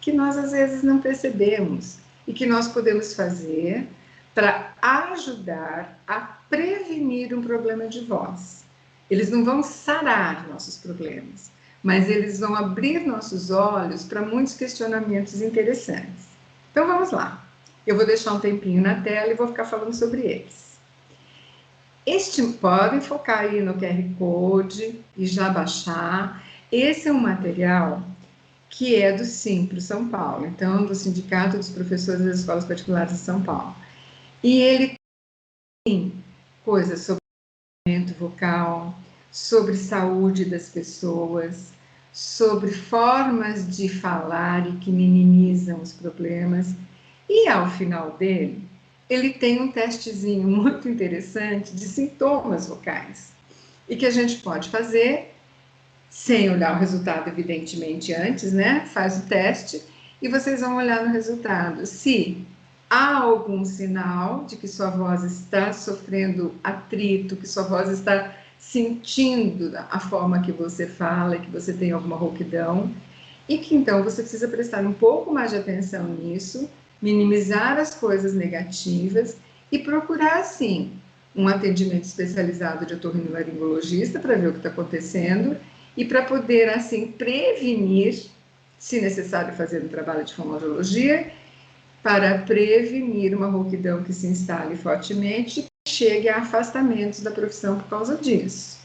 que nós às vezes não percebemos e que nós podemos fazer para ajudar a prevenir um problema de voz. Eles não vão sarar nossos problemas, mas eles vão abrir nossos olhos para muitos questionamentos interessantes. Então vamos lá. Eu vou deixar um tempinho na tela e vou ficar falando sobre eles. Podem focar aí no QR Code e já baixar. Esse é um material que é do SIMPRO São Paulo, então do Sindicato dos Professores das Escolas Particulares de São Paulo. E ele tem coisas sobre movimento vocal, sobre saúde das pessoas, sobre formas de falar e que minimizam os problemas. E ao final dele, ele tem um testezinho muito interessante de sintomas vocais e que a gente pode fazer sem olhar o resultado, evidentemente, antes, né? Faz o teste e vocês vão olhar no resultado se há algum sinal de que sua voz está sofrendo atrito, que sua voz está sentindo a forma que você fala, que você tem alguma rouquidão, e que então você precisa prestar um pouco mais de atenção nisso, minimizar as coisas negativas e procurar, sim, um atendimento especializado de otorrinolaringologista para ver o que está acontecendo e para poder, assim, prevenir, se necessário fazer um trabalho de fonoaudiologia, para prevenir uma rouquidão que se instale fortemente e chegue a afastamentos da profissão por causa disso.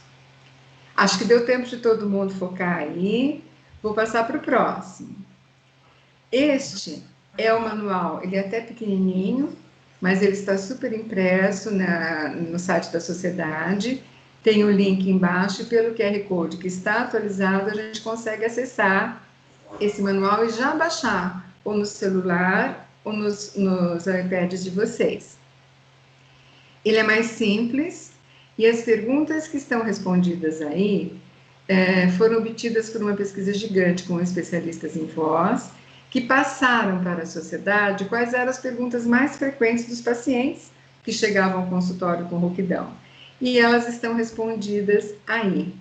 Acho que deu tempo de todo mundo focar aí. Vou passar para o próximo. Este é o manual, ele é até pequenininho, mas ele está super impresso no site da sociedade. Tem o link embaixo e pelo QR Code que está atualizado, a gente consegue acessar esse manual e já baixar, ou no celular, ou nos iPads de vocês. Ele é mais simples e as perguntas que estão respondidas aí foram obtidas por uma pesquisa gigante com especialistas em voz, que passaram para a sociedade quais eram as perguntas mais frequentes dos pacientes que chegavam ao consultório com rouquidão. E elas estão respondidas aí.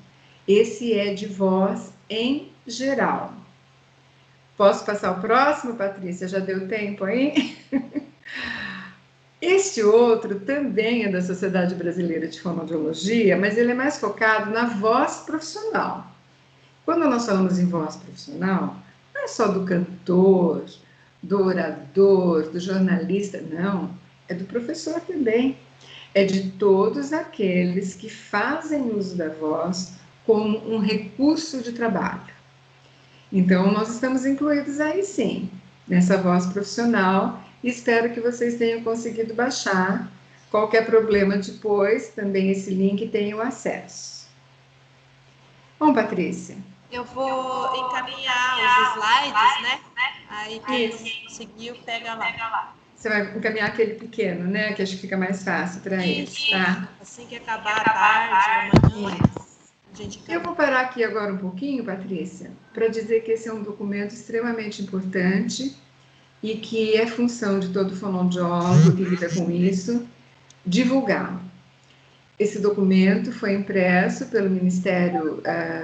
Esse é de voz em geral. Posso passar o próximo, Patrícia? Já deu tempo aí? Este outro também é da Sociedade Brasileira de Fonoaudiologia, mas ele é mais focado na voz profissional. Quando nós falamos em voz profissional, não é só do cantor, do orador, do jornalista, não, é do professor também. É de todos aqueles que fazem uso da voz como um recurso de trabalho. Então, nós estamos incluídos aí sim, nessa voz profissional, e espero que vocês tenham conseguido baixar. Qualquer problema depois, também esse link tem o acesso. Bom, Patrícia. Eu vou encaminhar os slides, né? Aí quem não conseguiu, pega lá. Você vai encaminhar aquele pequeno, né? Que acho que fica mais fácil para eles, tá? Assim que acabar a tarde, amanhã, a gente Eu vou parar aqui agora um pouquinho, Patrícia, para dizer que esse é um documento extremamente importante e que é função de todo fonoaudiólogo que lida com isso, divulgá-lo. Esse documento foi impresso pelo Ministério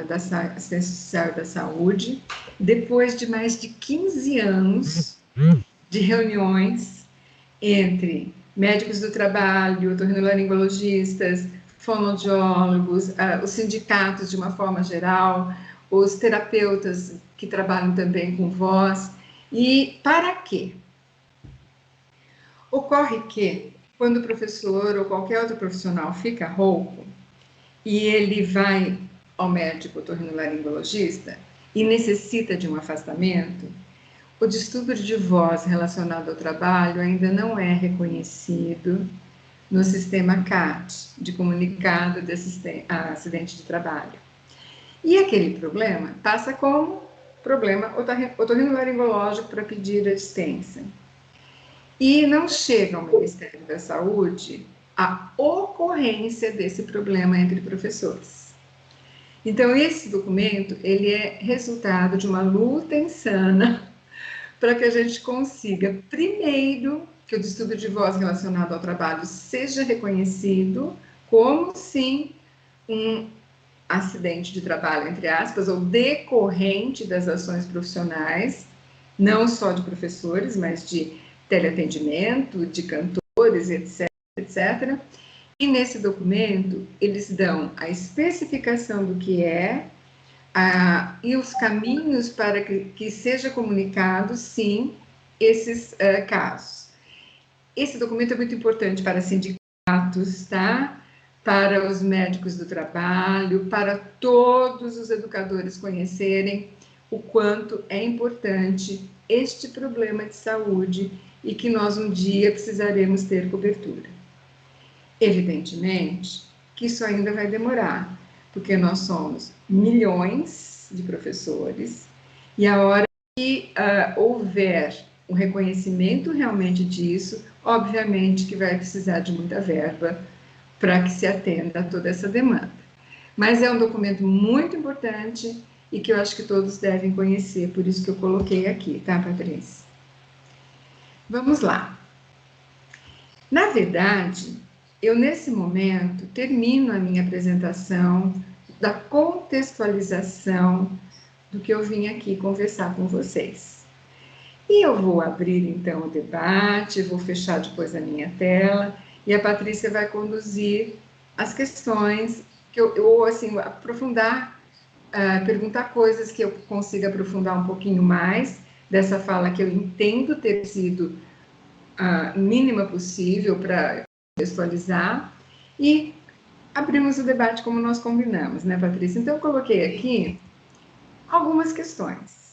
da Assistência Social e da Saúde, depois de mais de 15 anos de reuniões entre médicos do trabalho, otorrinolaringologistas, fonoaudiólogos, os sindicatos de uma forma geral, os terapeutas que trabalham também com voz. E para quê? Ocorre que, quando o professor ou qualquer outro profissional fica rouco e ele vai ao médico otorrinolaringologista e necessita de um afastamento, o distúrbio de voz relacionado ao trabalho ainda não é reconhecido no sistema CAT, de comunicado de acidente de trabalho. E aquele problema passa como problema otorrinolaringológico para pedir assistência. E não chega ao Ministério da Saúde a ocorrência desse problema entre professores. Então, esse documento, ele é resultado de uma luta insana para que a gente consiga, primeiro, que o distúrbio de voz relacionado ao trabalho seja reconhecido como, sim, um acidente de trabalho, entre aspas, ou decorrente das ações profissionais, não só de professores, mas de teleatendimento, de cantores, etc, etc. E nesse documento, eles dão a especificação do que é, e os caminhos para que seja comunicado, sim, esses casos. Esse documento é muito importante para sindicatos, tá? Para os médicos do trabalho, para todos os educadores conhecerem o quanto é importante este problema de saúde e que nós um dia precisaremos ter cobertura. Evidentemente que isso ainda vai demorar, porque nós somos milhões de professores e a hora que houver um reconhecimento realmente disso, obviamente que vai precisar de muita verba para que se atenda a toda essa demanda. Mas é um documento muito importante e que eu acho que todos devem conhecer, por isso que eu coloquei aqui, tá, Patrícia? Vamos lá. Na verdade, eu nesse momento termino a minha apresentação da contextualização do que eu vim aqui conversar com vocês. E eu vou abrir então o debate, vou fechar depois a minha tela e a Patrícia vai conduzir as questões que eu assim, aprofundar, perguntar coisas que eu consiga aprofundar um pouquinho mais dessa fala que eu entendo ter sido a mínima possível para contextualizar e abrimos o debate como nós combinamos, né, Patrícia? Então, eu coloquei aqui algumas questões.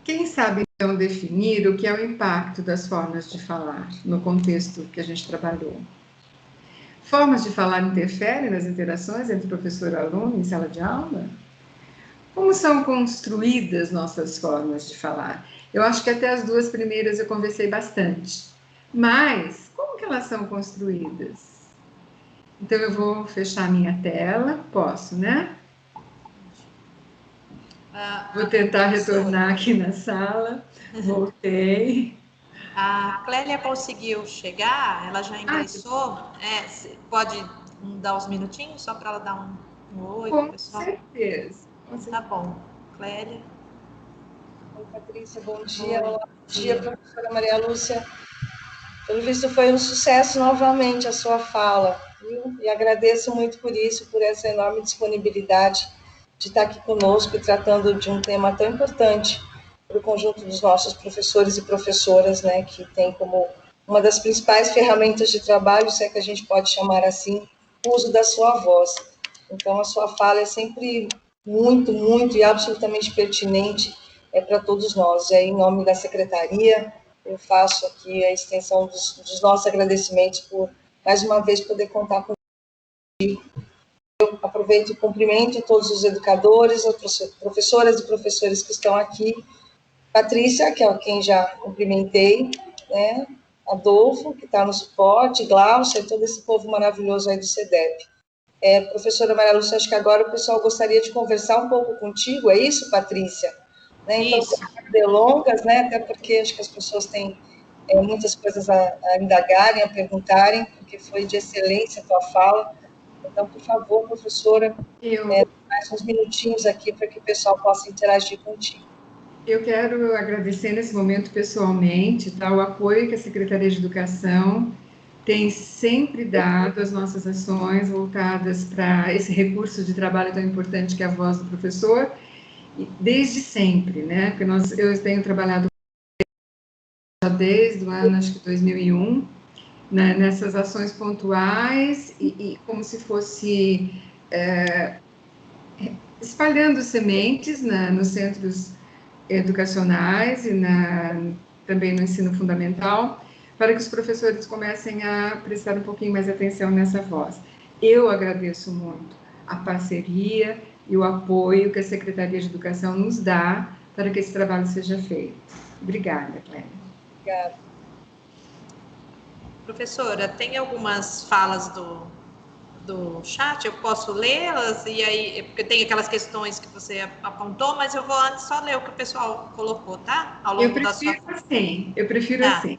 Quem sabe, então, definir o que é o impacto das formas de falar no contexto que a gente trabalhou? Formas de falar interferem nas interações entre professor e aluno em sala de aula? Como são construídas nossas formas de falar? Eu acho que até as duas primeiras eu conversei bastante. Mas, como que elas são construídas? Então, eu vou fechar minha tela. Posso, né? Vou tentar retornar aqui na sala. Voltei. A Clélia conseguiu chegar? Ela já ingressou? Pode dar uns minutinhos só para ela dar um oi para o pessoal? Com certeza. Tá bom. Clélia. Oi, Patrícia, bom dia. Olá, bom dia, professora Maria Lúcia. Pelo visto, foi um sucesso novamente a sua fala, viu? E agradeço muito por isso, por essa enorme disponibilidade de estar aqui conosco e tratando de um tema tão importante para o conjunto dos nossos professores e professoras, né, que tem como uma das principais ferramentas de trabalho, se é que a gente pode chamar assim, o uso da sua voz. Então, a sua fala é sempre muito, muito e absolutamente pertinente para todos nós. E aí, em nome da secretaria, eu faço aqui a extensão dos nossos agradecimentos por, mais uma vez, poder contar com. Eu aproveito e cumprimento todos os educadores, as professoras e professores que estão aqui. Patrícia, que é quem já cumprimentei, né? Adolfo, que está no suporte, Glaucia, todo esse povo maravilhoso aí do CEDEP. Professora Maria Lúcia, acho que agora o pessoal gostaria de conversar um pouco contigo, é isso, Patrícia? Né? Então, Isso. sem delongas, né? Até porque acho que as pessoas têm muitas coisas a indagarem, a perguntarem, porque foi de excelência a tua fala. Então, por favor, professora, mais uns minutinhos aqui para que o pessoal possa interagir contigo. Eu quero agradecer nesse momento pessoalmente, tá, o apoio que a Secretaria de Educação tem sempre dado às nossas ações voltadas para esse recurso de trabalho tão importante que é a voz do professor, desde sempre, né? Porque eu tenho trabalhado desde o ano, acho que 2001, né, nessas ações pontuais e como se fosse espalhando sementes nos centros educacionais e também no ensino fundamental, para que os professores comecem a prestar um pouquinho mais atenção nessa voz. Eu agradeço muito a parceria e o apoio que a Secretaria de Educação nos dá para que esse trabalho seja feito. Obrigada, Clélia. Obrigada. Professora, tem algumas falas do chat, eu posso lê-las? E aí, porque tem aquelas questões que você apontou, mas eu vou antes só ler o que o pessoal colocou, tá? Ao longo da sua... Eu prefiro assim.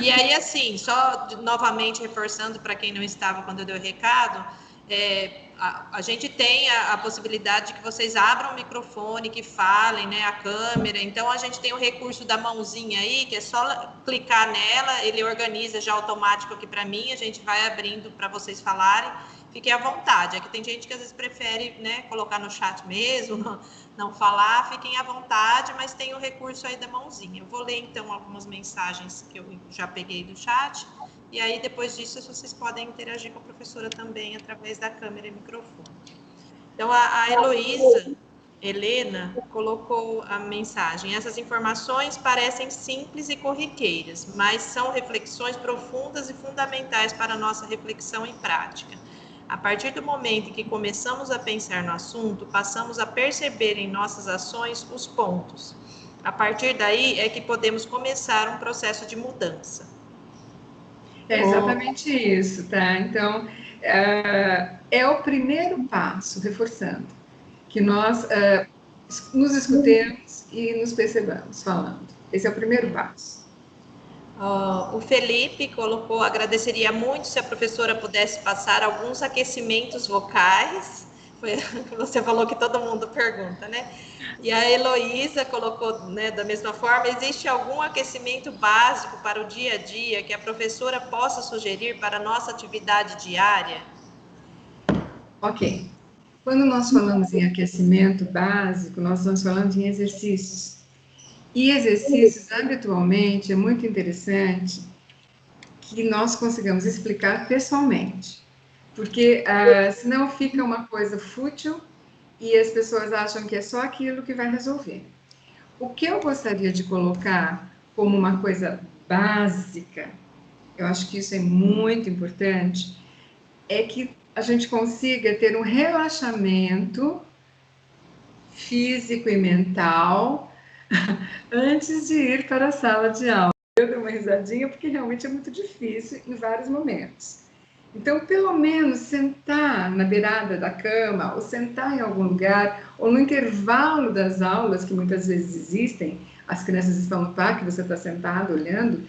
E aí, assim, só novamente reforçando para quem não estava quando eu dei o recado, a gente tem a possibilidade de que vocês abram o microfone, que falem, né, a câmera. Então, a gente tem o recurso da mãozinha aí, que é só clicar nela, ele organiza já automático aqui para mim, a gente vai abrindo para vocês falarem. Fiquem à vontade. É que tem gente que às vezes prefere, né, colocar no chat mesmo, não falar, fiquem à vontade, mas tem o recurso aí da mãozinha. Eu vou ler, então, algumas mensagens que eu já peguei do chat, e aí, depois disso, vocês podem interagir com a professora também, através da câmera e microfone. Então, a Heloísa Helena colocou a mensagem: essas informações parecem simples e corriqueiras, mas são reflexões profundas e fundamentais para a nossa reflexão em prática. A partir do momento em que começamos a pensar no assunto, passamos a perceber em nossas ações os pontos. A partir daí é que podemos começar um processo de mudança. É exatamente isso, tá? Então, é o primeiro passo, reforçando, que nós nos escutemos e nos percebamos falando. Esse é o primeiro passo. O Felipe colocou: agradeceria muito se a professora pudesse passar alguns aquecimentos vocais. Você falou que todo mundo pergunta, né? E a Heloísa colocou, né, da mesma forma: existe algum aquecimento básico para o dia a dia que a professora possa sugerir para a nossa atividade diária? Ok. Quando nós falamos em aquecimento básico, nós estamos falando em exercícios. E exercícios, habitualmente, é muito interessante que nós consigamos explicar pessoalmente, porque senão fica uma coisa fútil e as pessoas acham que é só aquilo que vai resolver. O que eu gostaria de colocar como uma coisa básica, eu acho que isso é muito importante, é que a gente consiga ter um relaxamento físico e mental antes de ir para a sala de aula. Eu dei uma risadinha porque realmente é muito difícil em vários momentos. Então, pelo menos sentar na beirada da cama, ou sentar em algum lugar, ou no intervalo das aulas, que muitas vezes existem, as crianças estão no parque, você está sentado olhando,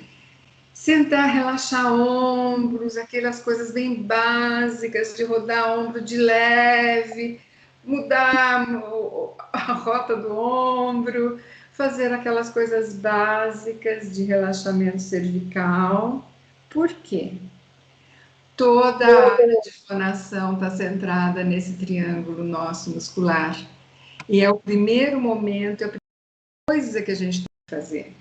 sentar, relaxar ombros, aquelas coisas bem básicas, de rodar ombro de leve, mudar a rota do ombro, fazer aquelas coisas básicas de relaxamento cervical. Por quê? Toda a área de fonação está centrada nesse triângulo nosso muscular. E é o primeiro momento, é a primeira coisa que a gente tem que fazer.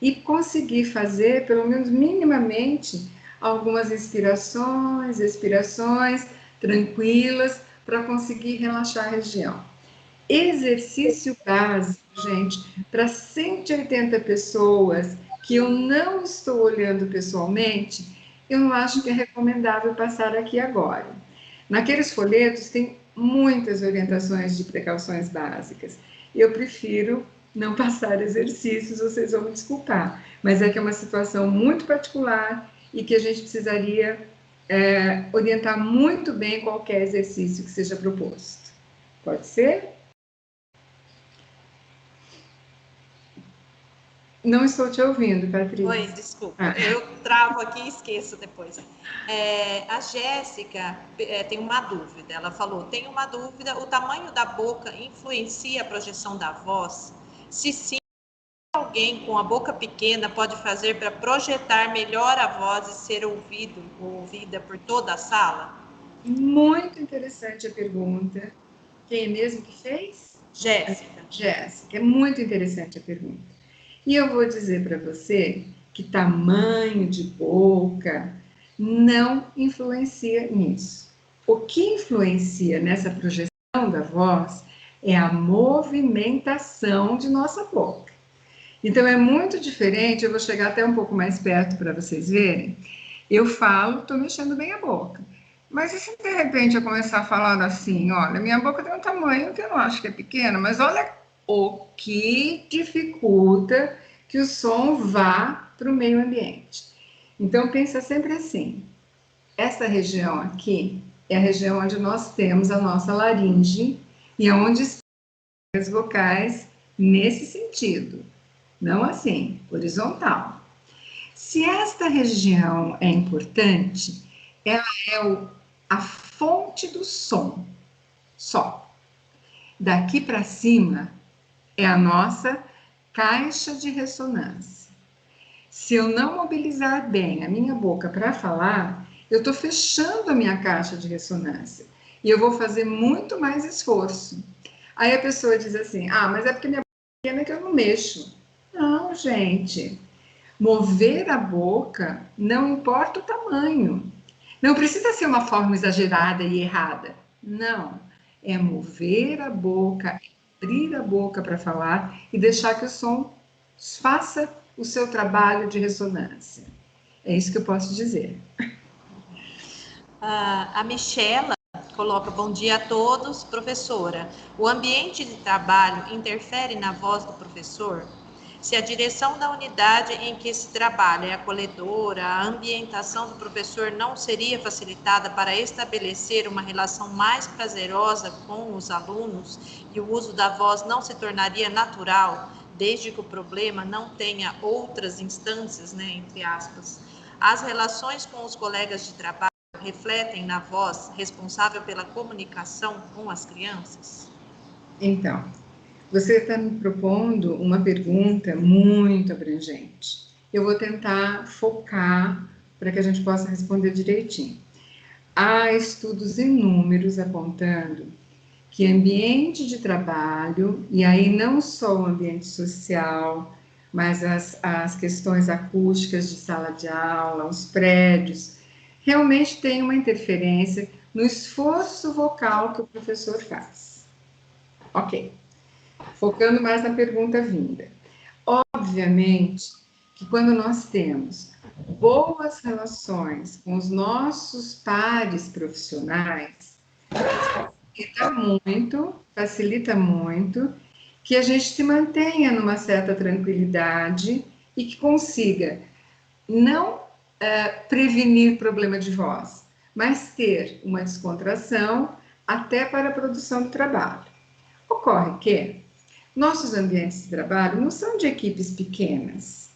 E conseguir fazer, pelo menos minimamente, algumas inspirações, expirações tranquilas, para conseguir relaxar a região. Exercício básico, gente, para 180 pessoas que eu não estou olhando pessoalmente, eu não acho que é recomendável passar aqui agora. Naqueles folhetos tem muitas orientações de precauções básicas. Eu prefiro não passar exercícios, vocês vão me desculpar, mas é que é uma situação muito particular e que a gente precisaria orientar muito bem qualquer exercício que seja proposto. Pode ser? Não estou te ouvindo, Patrícia. Oi, desculpa. Eu travo aqui e esqueço depois. A Jéssica tem uma dúvida. Ela falou, tem uma dúvida, o tamanho da boca influencia a projeção da voz? Se sim, alguém com a boca pequena pode fazer para projetar melhor a voz e ser ouvida por toda a sala? Muito interessante a pergunta. Quem é mesmo que fez? Jéssica. Jéssica, é muito interessante a pergunta. E eu vou dizer para você que tamanho de boca não influencia nisso. O que influencia nessa projeção da voz é a movimentação de nossa boca. Então é muito diferente, eu vou chegar até um pouco mais perto para vocês verem. Eu falo, estou mexendo bem a boca. Mas e se de repente eu começar a falar assim, olha, minha boca tem um tamanho que eu não acho que é pequeno, mas olha o que dificulta que o som vá para o meio ambiente. Então pensa sempre assim, essa região aqui é a região onde nós temos a nossa laringe e é onde estão as vocais nesse sentido, não assim, horizontal. Se esta região é importante, ela é a fonte do som, só. Daqui para cima é a nossa caixa de ressonância. Se eu não mobilizar bem a minha boca para falar, eu estou fechando a minha caixa de ressonância e eu vou fazer muito mais esforço. Aí a pessoa diz assim, mas é porque minha boca é pequena que eu não mexo. Não, gente. Mover a boca não importa o tamanho. Não precisa ser uma forma exagerada e errada. Não. É mover a boca, abrir a boca para falar e deixar que o som faça o seu trabalho de ressonância. É isso que eu posso dizer. A Michela coloca, bom dia a todos. Professora, o ambiente de trabalho interfere na voz do professor? Se a direção da unidade em que se trabalha é acolhedora, a ambientação do professor não seria facilitada para estabelecer uma relação mais prazerosa com os alunos e o uso da voz não se tornaria natural, desde que o problema não tenha outras instâncias, né, entre aspas. As relações com os colegas de trabalho refletem na voz responsável pela comunicação com as crianças? Então, você está me propondo uma pergunta muito abrangente. Eu vou tentar focar para que a gente possa responder direitinho. Há estudos inúmeros apontando que ambiente de trabalho, e aí não só o ambiente social, mas as questões acústicas de sala de aula, os prédios, realmente tem uma interferência no esforço vocal que o professor faz. Ok. Focando mais na pergunta vinda. Obviamente que quando nós temos boas relações com os nossos pares profissionais, facilita muito que a gente se mantenha numa certa tranquilidade e que consiga não prevenir problema de voz, mas ter uma descontração até para a produção do trabalho. Ocorre que nossos ambientes de trabalho não são de equipes pequenas.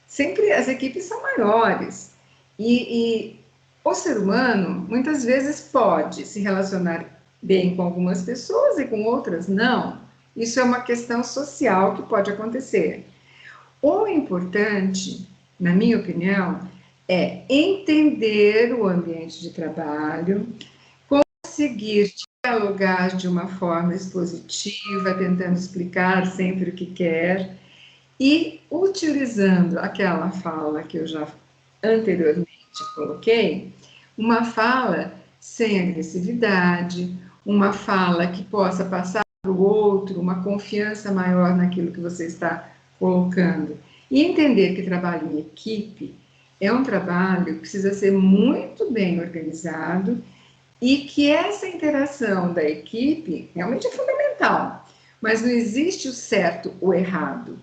Sempre as equipes são maiores. E o ser humano, muitas vezes, pode se relacionar bem com algumas pessoas e com outras não. Isso é uma questão social que pode acontecer. O importante, na minha opinião, é entender o ambiente de trabalho, conseguir dialogar de uma forma expositiva, tentando explicar sempre o que quer, e utilizando aquela fala que eu já anteriormente coloquei, uma fala sem agressividade, uma fala que possa passar para o outro uma confiança maior naquilo que você está colocando. E entender que trabalho em equipe é um trabalho que precisa ser muito bem organizado e que essa interação da equipe realmente é fundamental. Mas não existe o certo ou errado.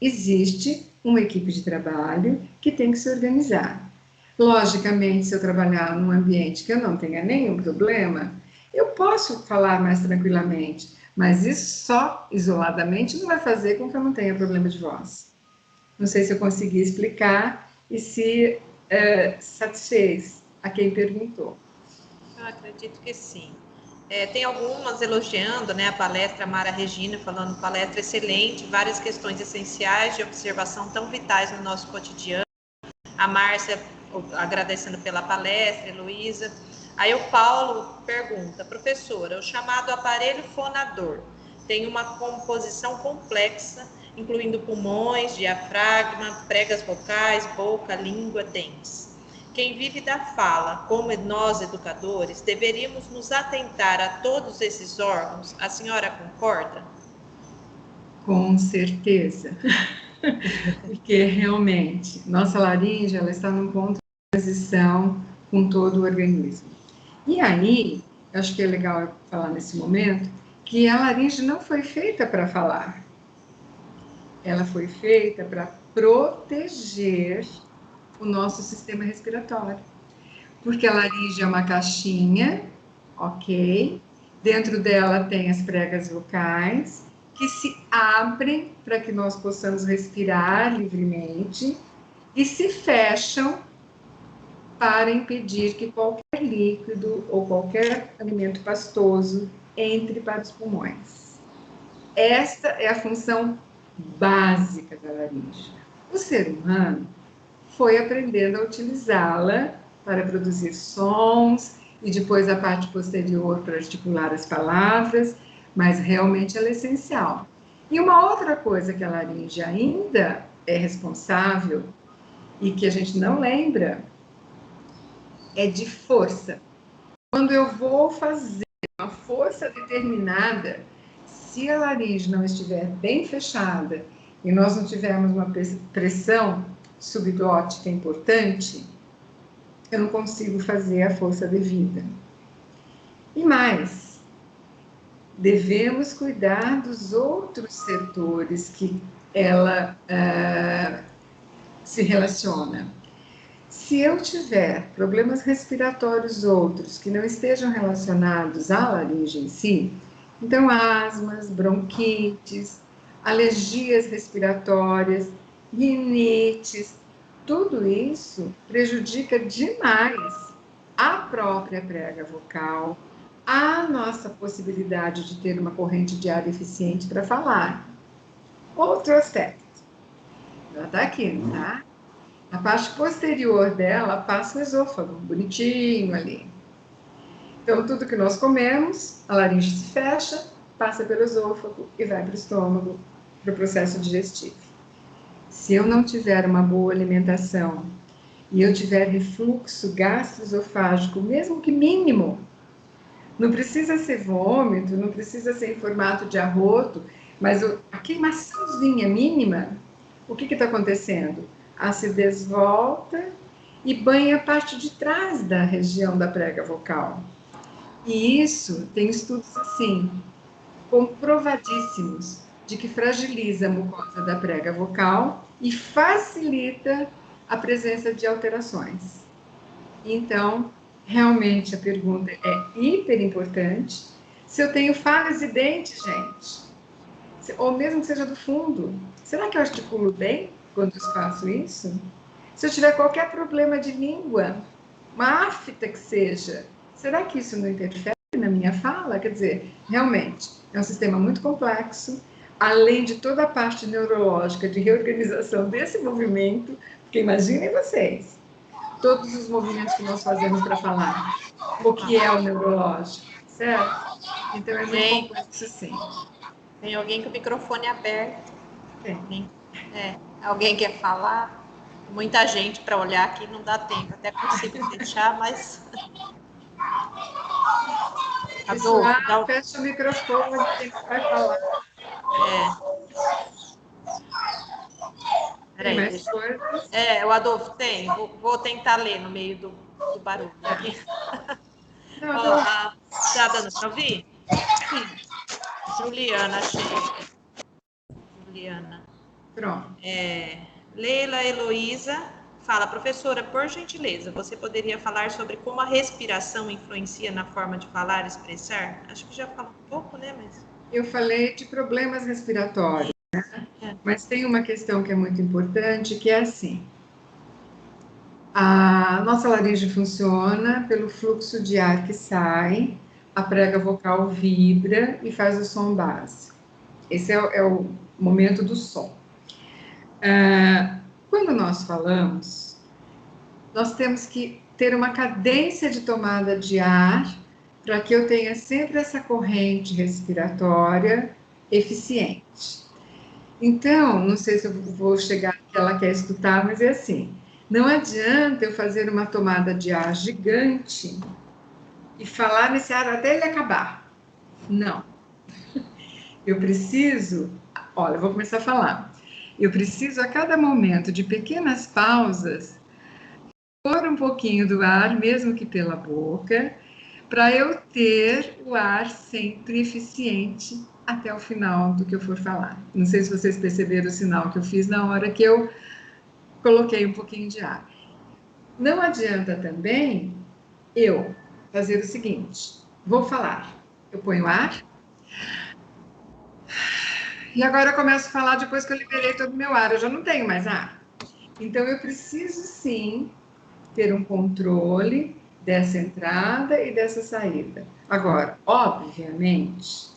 Existe uma equipe de trabalho que tem que se organizar. Logicamente, se eu trabalhar num ambiente que eu não tenha nenhum problema, eu posso falar mais tranquilamente, mas isso só isoladamente não vai fazer com que eu não tenha problema de voz. Não sei se eu consegui explicar e se satisfez a quem perguntou. Eu acredito que sim. Tem algumas elogiando, né, a palestra, a Mara Regina falando palestra excelente, várias questões essenciais de observação tão vitais no nosso cotidiano. A Márcia agradecendo pela palestra, Heloísa. Aí o Paulo pergunta, professora, o chamado aparelho fonador tem uma composição complexa, incluindo pulmões, diafragma, pregas vocais, boca, língua, dentes. Quem vive da fala, como nós educadores, deveríamos nos atentar a todos esses órgãos. A senhora concorda? Com certeza. Porque realmente, nossa laringe ela está num ponto de transição com todo o organismo. E aí, acho que é legal falar nesse momento, que a laringe não foi feita para falar. Ela foi feita para proteger o nosso sistema respiratório. Porque a laringe é uma caixinha, ok? Dentro dela tem as pregas vocais, que se abrem para que nós possamos respirar livremente e se fecham para impedir que qualquer líquido ou qualquer alimento pastoso entre para os pulmões. Esta é a função básica da laringe. O ser humano foi aprendendo a utilizá-la para produzir sons e depois a parte posterior para articular as palavras, mas realmente ela é essencial. E uma outra coisa que a laringe ainda é responsável e que a gente não lembra é de força. Quando eu vou fazer uma força determinada, se a laringe não estiver bem fechada e nós não tivermos uma pressão subglótica importante, eu não consigo fazer a força devida. E mais, devemos cuidar dos outros setores que ela se relaciona. Se eu tiver problemas respiratórios outros que não estejam relacionados à laringe em si, então asmas, bronquites, alergias respiratórias, rinites, tudo isso prejudica demais a própria prega vocal, a nossa possibilidade de ter uma corrente de ar eficiente para falar. Outro aspecto, ela está aqui, não tá? A parte posterior dela passa o esôfago, bonitinho ali. Então, tudo que nós comemos, a laringe se fecha, passa pelo esôfago e vai para o estômago, para o processo digestivo. Se eu não tiver uma boa alimentação e eu tiver refluxo gastroesofágico, mesmo que mínimo, não precisa ser vômito, não precisa ser em formato de arroto, mas a queimaçãozinha mínima, o que está acontecendo? A acidez volta e banha a parte de trás da região da prega vocal. E isso tem estudos assim, comprovadíssimos, de que fragiliza a mucosa da prega vocal e facilita a presença de alterações. Então, realmente a pergunta é hiper importante. Se eu tenho falhas de dente, gente, ou mesmo que seja do fundo, será que eu articulo bem quando eu faço isso? Se eu tiver qualquer problema de língua, uma afta que seja, será que isso não interfere na minha fala, quer dizer, realmente, é um sistema muito complexo, além de toda a parte neurológica de reorganização desse movimento, porque imaginem vocês, todos os movimentos que nós fazemos para falar, o que é o neurológico, certo? Então é muito complexo, sim. Tem alguém com o microfone aberto. Tem. Alguém quer falar? Muita gente para olhar aqui, não dá tempo. Até consigo fechar, mas... Pessoal, fecha o microfone, quem vai falar. Tem mais coisas? O Adolfo tem. Vou tentar ler no meio do barulho aqui. Tá dando para ouvir? Juliana, achei. Juliana. Pronto. Leila Heloísa fala, professora, por gentileza, você poderia falar sobre como a respiração influencia na forma de falar e expressar? Acho que já falou um pouco, né? Mas... Eu falei de problemas respiratórios, né? Mas tem uma questão que é muito importante, que é assim. A nossa laringe funciona pelo fluxo de ar que sai, a prega vocal vibra e faz o som base. Esse é o momento do som. Quando nós falamos, nós temos que ter uma cadência de tomada de ar para que eu tenha sempre essa corrente respiratória eficiente. Então, não sei se eu vou chegar que ela quer escutar, mas é assim, não adianta eu fazer uma tomada de ar gigante e falar nesse ar até ele acabar. Não. Eu preciso, olha, eu vou começar a falar. Eu preciso, a cada momento, de pequenas pausas, pôr um pouquinho do ar, mesmo que pela boca, para eu ter o ar sempre eficiente até o final do que eu for falar. Não sei se vocês perceberam o sinal que eu fiz na hora que eu coloquei um pouquinho de ar. Não adianta também eu fazer o seguinte, vou falar, eu ponho ar, e agora eu começo a falar depois que eu liberei todo o meu ar, eu já não tenho mais ar. Então eu preciso sim ter um controle dessa entrada e dessa saída. Agora, obviamente,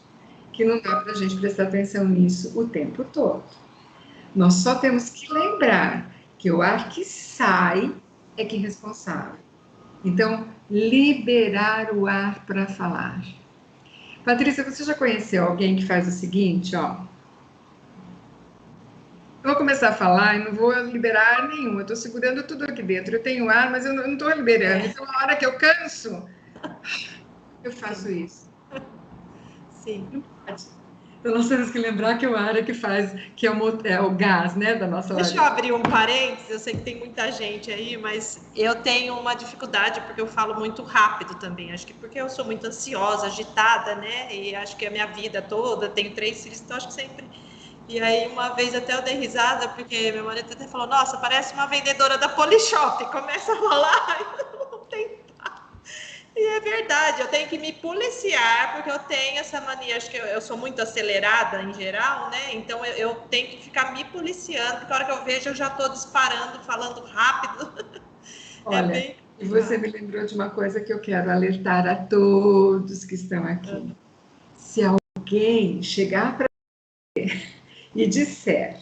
que não dá para a gente prestar atenção nisso o tempo todo. Nós só temos que lembrar que o ar que sai é que é responsável. Então, liberar o ar para falar. Patrícia, você já conheceu alguém que faz o seguinte, ó? Eu vou começar a falar e não vou liberar ar nenhum. Eu estou segurando tudo aqui dentro. Eu tenho ar, mas eu não estou liberando. Então, na hora que eu canso, eu faço isso. Sim. Não pode. Então, nós temos que lembrar que o ar é que faz, que é o gás, né, da nossa laringe. Deixa eu abrir um parênteses, eu sei que tem muita gente aí, mas eu tenho uma dificuldade porque eu falo muito rápido também, acho que porque eu sou muito ansiosa, agitada, né, e acho que a minha vida toda, tenho 3 filhos, então acho que sempre... E aí, uma vez até eu dei risada, porque meu marido até falou, nossa, parece uma vendedora da Polishop, começa a falar, e eu vou tentar. E é verdade, eu tenho que me policiar, porque eu tenho essa mania, acho que eu sou muito acelerada em geral, né? Então eu tenho que ficar me policiando, porque a hora que eu vejo eu já estou disparando, falando rápido. Olha, e você me lembrou de uma coisa que eu quero alertar a todos que estão aqui. Se alguém chegar para você e disser,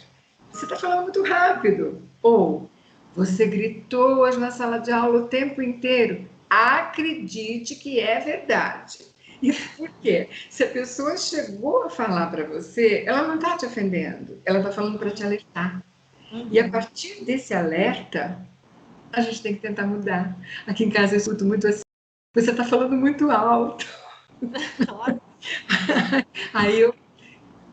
você está falando muito rápido, ou você gritou hoje na sala de aula o tempo inteiro, acredite que é verdade. Isso por quê? Se a pessoa chegou a falar para você, ela não está te ofendendo, ela está falando para te alertar. E a partir desse alerta, a gente tem que tentar mudar. Aqui em casa eu escuto muito assim, você está falando muito alto. Aí eu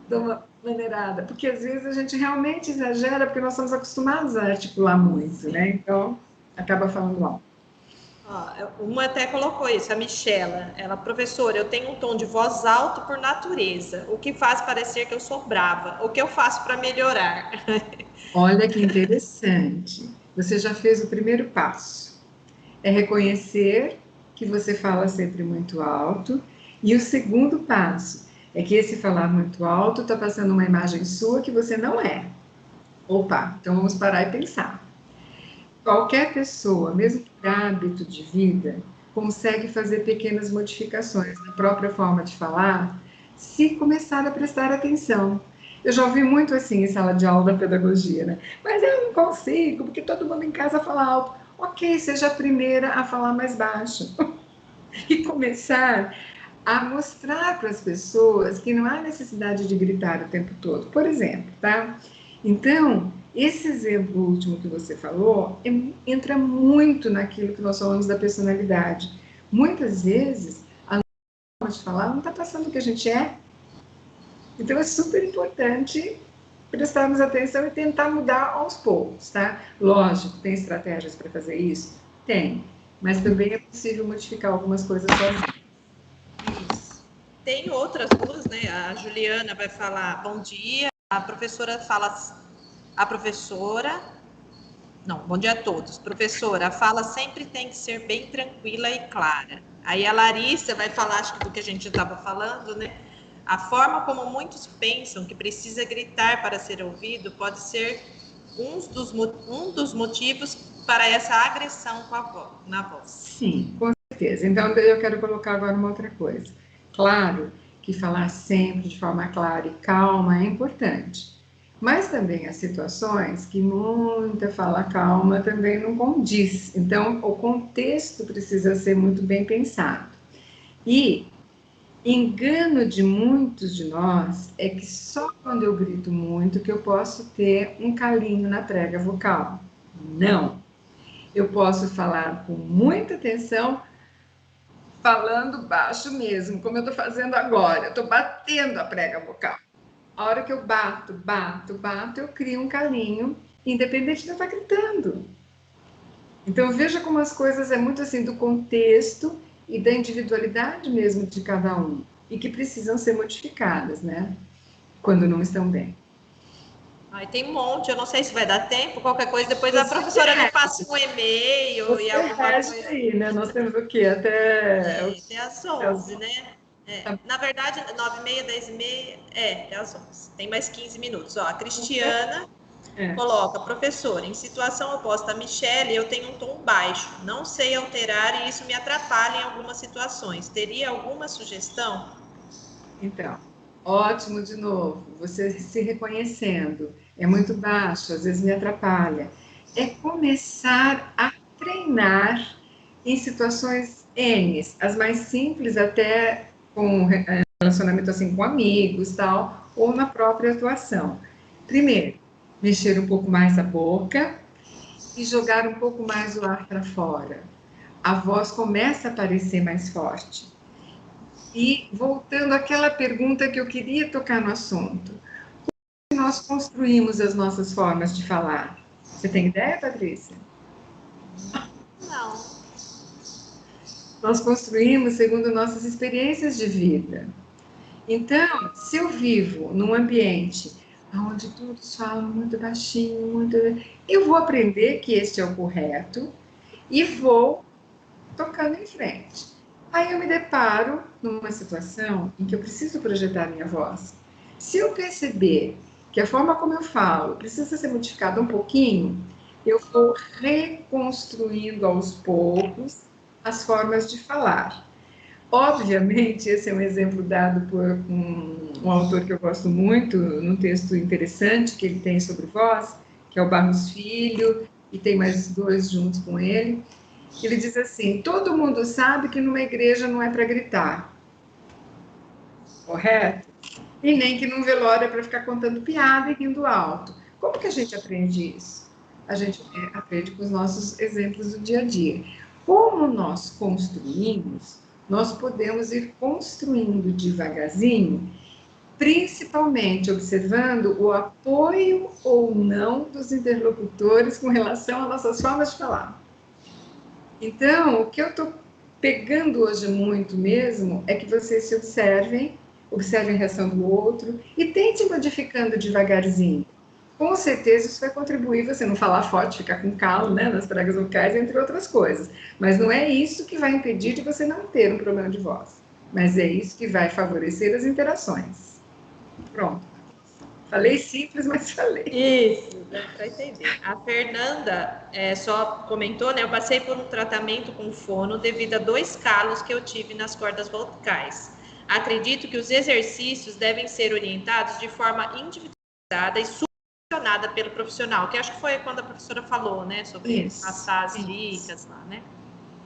dou uma maneirada, porque às vezes a gente realmente exagera, porque nós estamos acostumados a articular muito, né? Então, acaba falando alto. Uma até colocou isso, a Michela, ela, professora, eu tenho um tom de voz alto por natureza, o que faz parecer que eu sou brava, o que eu faço para melhorar? Olha que interessante, você já fez o primeiro passo, é reconhecer que você fala sempre muito alto, e o segundo passo é que esse falar muito alto está passando uma imagem sua que você não é. Opa, então vamos parar e pensar. Qualquer pessoa, mesmo por hábito de vida, consegue fazer pequenas modificações na própria forma de falar, se começar a prestar atenção. Eu já ouvi muito assim em sala de aula da pedagogia, né? Mas eu não consigo, porque todo mundo em casa fala alto. Ok, seja a primeira a falar mais baixo. E começar a mostrar para as pessoas que não há necessidade de gritar o tempo todo. Por exemplo, tá? Então, esse exemplo último que você falou entra muito naquilo que nós falamos da personalidade. Muitas vezes, a forma de falar não está passando o que a gente é. Então, é super importante prestarmos atenção e tentar mudar aos poucos, tá? Lógico, tem estratégias para fazer isso? Tem. Mas também é possível modificar algumas coisas sozinho. Isso. Tem outras duas, né? A Juliana vai falar bom dia, a professora fala, a professora, não, bom dia a todos. Professora, a fala sempre tem que ser bem tranquila e clara. Aí a Larissa vai falar, acho que do que a gente já estava falando, né? A forma como muitos pensam que precisa gritar para ser ouvido pode ser um dos motivos para essa agressão na voz. Sim, com certeza. Então, eu quero colocar agora uma outra coisa. Claro que falar sempre de forma clara e calma é importante, mas também há situações que muita fala calma também não condiz. Então, o contexto precisa ser muito bem pensado. E engano de muitos de nós é que só quando eu grito muito que eu posso ter um calinho na prega vocal. Não. Eu posso falar com muita atenção, falando baixo mesmo, como eu estou fazendo agora. Eu estou batendo a prega vocal. A hora que eu bato, eu crio um calinho, independente de eu estar gritando. Então, veja como as coisas é muito assim do contexto e da individualidade mesmo de cada um, e que precisam ser modificadas, né? Quando não estão bem. Aí tem um monte, eu não sei se vai dar tempo, qualquer coisa, depois a professora me passa um e-mail e alguma coisa. Aí, né? Nós temos o quê? Até Até às 11, né? Na verdade, 9h30, 10h30, até às 11. Tem mais 15 minutos. Ó, a Cristiana coloca, professora, em situação oposta a Michele, eu tenho um tom baixo, não sei alterar e isso me atrapalha em algumas situações. Teria alguma sugestão? Então, ótimo de novo, você se reconhecendo. É muito baixo, às vezes me atrapalha. É começar a treinar em situações N, as mais simples até com relacionamento assim com amigos, tal, ou na própria atuação. Primeiro, mexer um pouco mais a boca e jogar um pouco mais o ar para fora. A voz começa a parecer mais forte. E voltando àquela pergunta que eu queria tocar no assunto, como nós construímos as nossas formas de falar? Você tem ideia, Patrícia? Não. Nós construímos segundo nossas experiências de vida. Então, se eu vivo num ambiente onde todos falam muito baixinho, eu vou aprender que este é o correto e vou tocando em frente. Aí eu me deparo numa situação em que eu preciso projetar minha voz. Se eu perceber que a forma como eu falo precisa ser modificada um pouquinho, eu vou reconstruindo aos poucos as formas de falar. Obviamente, esse é um exemplo dado por um autor que eu gosto muito, num texto interessante que ele tem sobre voz, que é o Barros Filho, e tem mais dois juntos com ele. Ele diz assim: todo mundo sabe que numa igreja não é para gritar, correto? E nem que num velório é para ficar contando piada e rindo alto. Como que a gente aprende isso? A gente aprende com os nossos exemplos do dia a dia. Como nós construímos, nós podemos ir construindo devagarzinho, principalmente observando o apoio ou não dos interlocutores com relação às nossas formas de falar. Então, o que eu estou pegando hoje muito mesmo é que vocês se observem a reação do outro e tente modificando devagarzinho. Com certeza isso vai contribuir você não falar forte, ficar com calo, né, nas pregas vocais, entre outras coisas. Mas não é isso que vai impedir de você não ter um problema de voz. Mas é isso que vai favorecer as interações. Pronto. Falei simples, mas falei. Isso, dá para entender. A Fernanda só comentou, né? Eu passei por um tratamento com fono devido a 2 calos que eu tive nas cordas vocais. Acredito que os exercícios devem ser orientados de forma individualizada e supervisionada pelo profissional, que acho que foi quando a professora falou, né? Sobre passar as dicas lá, né?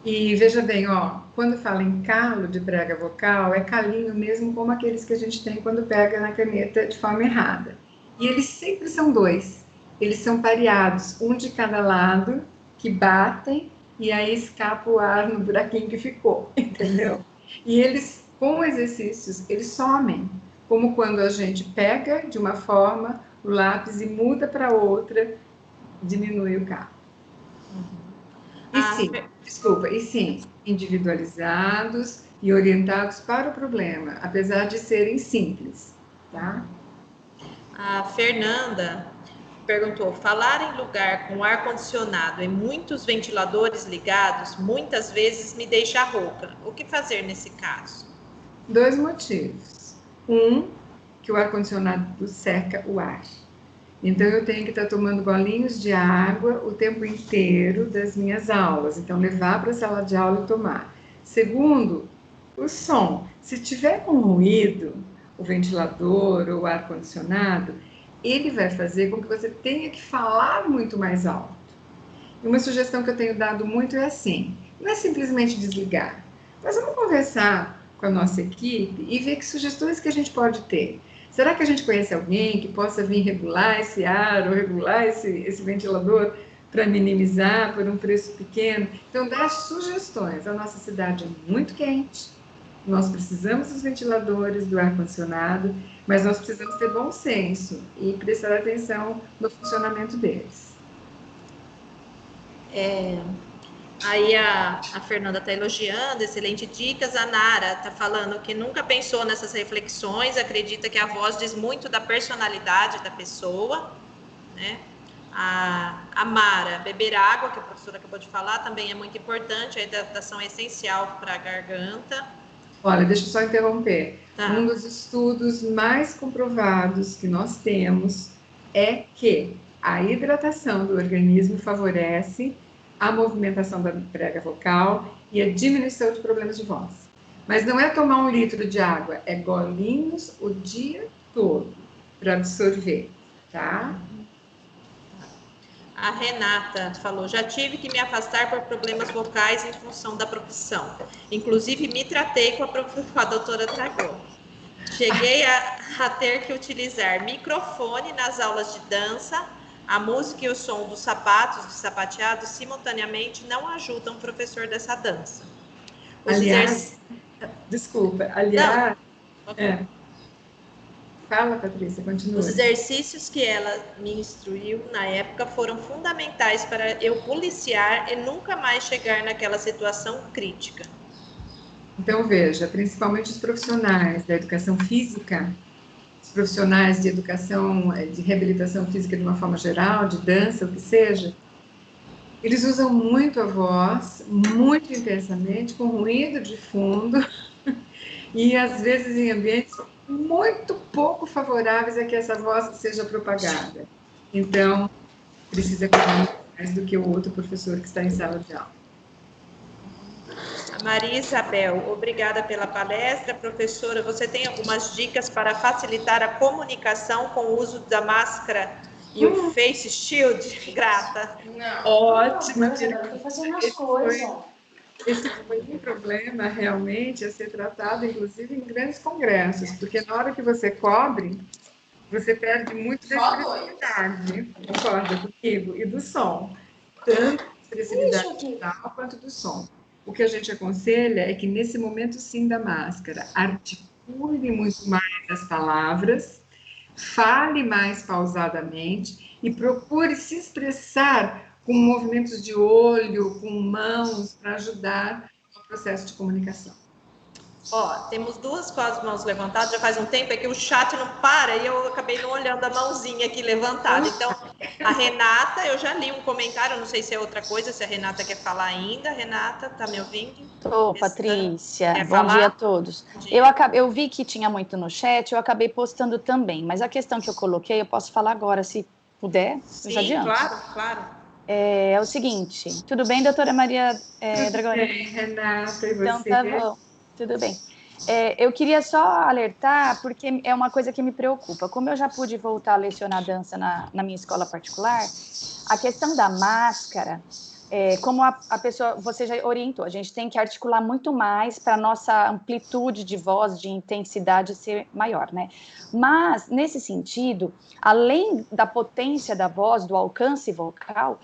E veja bem, ó, quando fala em calo de prega vocal, é calinho mesmo como aqueles que a gente tem quando pega na caneta de forma errada. E eles sempre são 2. Eles são pareados, um de cada lado, que batem, e aí escapa o ar no buraquinho que ficou, entendeu? E eles, com exercícios, eles somem. Como quando a gente pega de uma forma o lápis e muda para outra, diminui o calo. E sim, desculpa, e sim, individualizados e orientados para o problema, apesar de serem simples, tá? A Fernanda perguntou: falar em lugar com ar-condicionado e muitos ventiladores ligados muitas vezes me deixa rouca. O que fazer nesse caso? 2 motivos. Um, que o ar-condicionado seca o ar. Então, eu tenho que estar tomando golinhos de água o tempo inteiro das minhas aulas. Então, levar para a sala de aula e tomar. Segundo, o som. Se tiver com ruído, o ventilador ou o ar-condicionado, ele vai fazer com que você tenha que falar muito mais alto. E uma sugestão que eu tenho dado muito é assim: não é simplesmente desligar, mas vamos conversar com a nossa equipe e ver que sugestões que a gente pode ter. Será que a gente conhece alguém que possa vir regular esse ar ou regular esse ventilador para minimizar por um preço pequeno? Então, dá sugestões. A nossa cidade é muito quente, nós precisamos dos ventiladores, do ar-condicionado, mas nós precisamos ter bom senso e prestar atenção no funcionamento deles. Aí a Fernanda está elogiando, excelente dicas. A Nara está falando que nunca pensou nessas reflexões, acredita que a voz diz muito da personalidade da pessoa, né? A Mara, beber água, que a professora acabou de falar, também é muito importante, a hidratação é essencial para a garganta. Olha, deixa eu só interromper. Tá. Um dos estudos mais comprovados que nós temos é que a hidratação do organismo favorece a movimentação da prega vocal e a diminuição de problemas de voz. Mas não é tomar 1 litro de água, é golinhos o dia todo para absorver, tá? A Renata falou: já tive que me afastar por problemas vocais em função da profissão. Inclusive, me tratei com a doutora Tragão. Cheguei a ter que utilizar microfone nas aulas de dança. A música e o som dos sapatos de sapateado simultaneamente não ajudam o professor dessa dança. Desculpa, aliás... Fala, Patrícia, continua. Os exercícios que ela me instruiu na época foram fundamentais para eu policiar e nunca mais chegar naquela situação crítica. Então, veja, principalmente os profissionais da educação física, os profissionais de educação, de reabilitação física de uma forma geral, de dança, o que seja, eles usam muito a voz, muito intensamente, com ruído de fundo, e às vezes em ambientes muito pouco favoráveis a que essa voz seja propagada. Então, precisa cuidar mais do que o outro professor que está em sala de aula. Maria Isabel, obrigada pela palestra. Professora, você tem algumas dicas para facilitar a comunicação com o uso da máscara e o face shield? Grata. Não. Ótima. Estou fazendo as coisas. Esse foi um problema realmente a ser tratado, inclusive, em grandes congressos, porque na hora que você cobre, você perde muito da expressividade, concorda comigo? E do som, tanto da expressividade visual quanto do som. O que a gente aconselha é que, nesse momento, sim, da máscara, articule muito mais as palavras, fale mais pausadamente e procure se expressar com movimentos de olho, com mãos, para ajudar no processo de comunicação. Ó, temos duas com as mãos levantadas, já faz um tempo, é que o chat não para e eu acabei não olhando a mãozinha aqui levantada. Então, a Renata, eu já li um comentário, não sei se é outra coisa, se a Renata quer falar ainda. Renata, tá me ouvindo? Tô, Patrícia. Quer Bom falar? dia a todos. Bom dia. Eu vi que tinha muito no chat, eu acabei postando também, mas a questão que eu coloquei, eu posso falar agora, se puder, eu já Sim, adianto. claro. É o seguinte, tudo bem, doutora Maria Dragoni? Tudo bem, Renata, e você? Então tá bom, tudo bem. Eu queria só alertar, porque é uma coisa que me preocupa. Como eu já pude voltar a lecionar dança na minha escola particular, a questão da máscara, como a pessoa, você já orientou, a gente tem que articular muito mais para a nossa amplitude de voz, de intensidade ser maior, né? Mas, nesse sentido, além da potência da voz, do alcance vocal,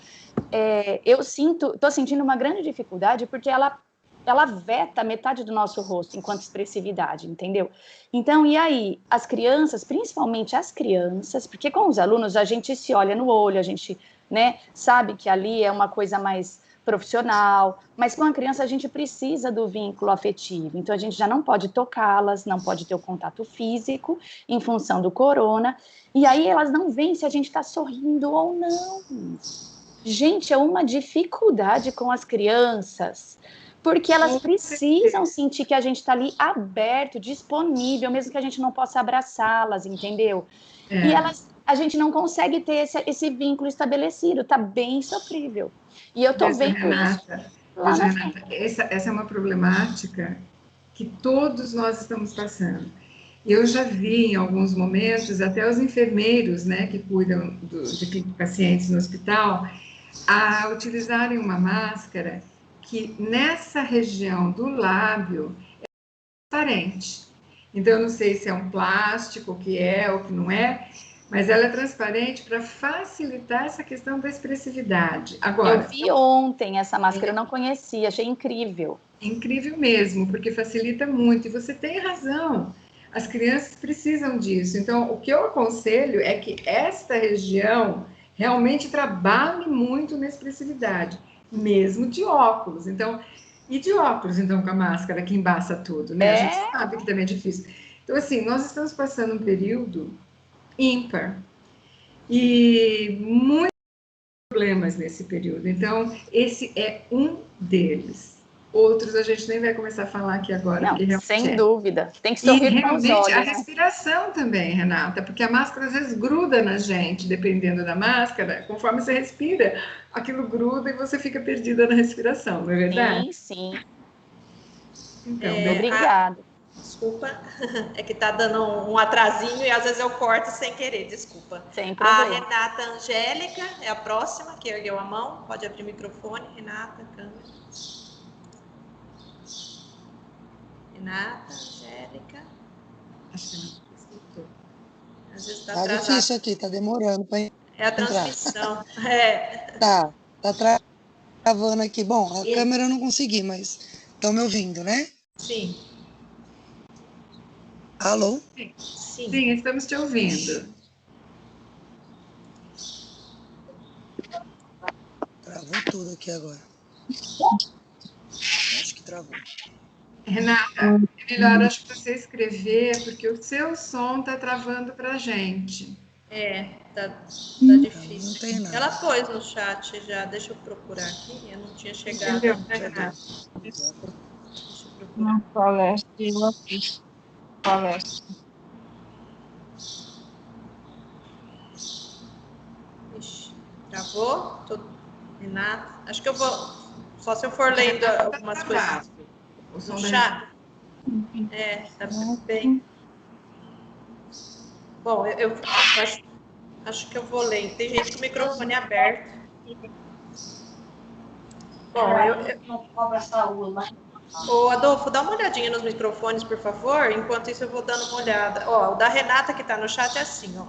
estou sentindo uma grande dificuldade, porque ela veta metade do nosso rosto enquanto expressividade, entendeu? Então, e aí? As crianças, principalmente as crianças, porque com os alunos a gente se olha no olho, a gente, né, sabe que ali é uma coisa mais profissional, mas com a criança a gente precisa do vínculo afetivo, então a gente já não pode tocá-las, não pode ter o contato físico em função do corona, e aí elas não veem se a gente está sorrindo ou não. Gente, é uma dificuldade com as crianças, porque elas precisam sentir que a gente está ali aberto, disponível, mesmo que a gente não possa abraçá-las, entendeu? E a gente não consegue ter esse vínculo estabelecido, tá bem sofrível. E eu tô vendo Renata, isso lá na frente. Renata, essa é uma problemática que todos nós estamos passando. Eu já vi em alguns momentos, até os enfermeiros, né, que cuidam de pacientes no hospital, a utilizarem uma máscara que nessa região do lábio é transparente. Então, eu não sei se é um plástico, o que é ou que não é, mas ela é transparente para facilitar essa questão da expressividade. Agora, eu vi ontem essa máscara, eu não conhecia, achei incrível. Incrível mesmo, porque facilita muito, e você tem razão. As crianças precisam disso. Então, o que eu aconselho é que esta região realmente trabalhe muito na expressividade, mesmo de óculos. Então, com a máscara que embaça tudo, né? A gente sabe que também é difícil. Então, assim, nós estamos passando um período ímpar e muitos problemas nesse período. Então, esse é um deles. Outros a gente nem vai começar a falar aqui agora. Não, sem dúvida. Tem que sorrir com os olhos. A respiração também, Renata, porque a máscara às vezes gruda na gente, dependendo da máscara, conforme você respira, aquilo gruda e você fica perdida na respiração, não é verdade? Sim. Então, obrigada. Desculpa, é que tá dando um atrasinho e às vezes eu corto sem querer, desculpa. Sem problema. A Renata Angélica é a próxima, que ergueu a mão. Pode abrir o microfone, Renata, câmera. Renata, Angélica. Acho que não escutou. Às vezes tá atrasado. Difícil aqui, tá demorando para entrar. É a transmissão. Tá travando aqui. Bom, a câmera eu não consegui, mas estão me ouvindo, né? Sim. Alô? Sim, estamos te ouvindo. Travou tudo aqui agora. Acho que travou. Renata, é melhor acho que você escrever, porque o seu som está travando para a gente. Tá difícil. Não tem nada. Ela pôs no chat já, deixa eu procurar aqui, eu não tinha chegado. Entendeu, Renata? Deixa eu procurar. Uma palestra e eu assisto palestra. Ixi, travou? Renata, acho que eu vou, só se eu for lendo algumas coisas no chat. Tá bem. Bom, eu acho que eu vou ler. Tem gente com o microfone aberto. Bom, Ô, Adolfo, dá uma olhadinha nos microfones, por favor. Enquanto isso, eu vou dando uma olhada. Ó, o da Renata, que está no chat, é assim, ó.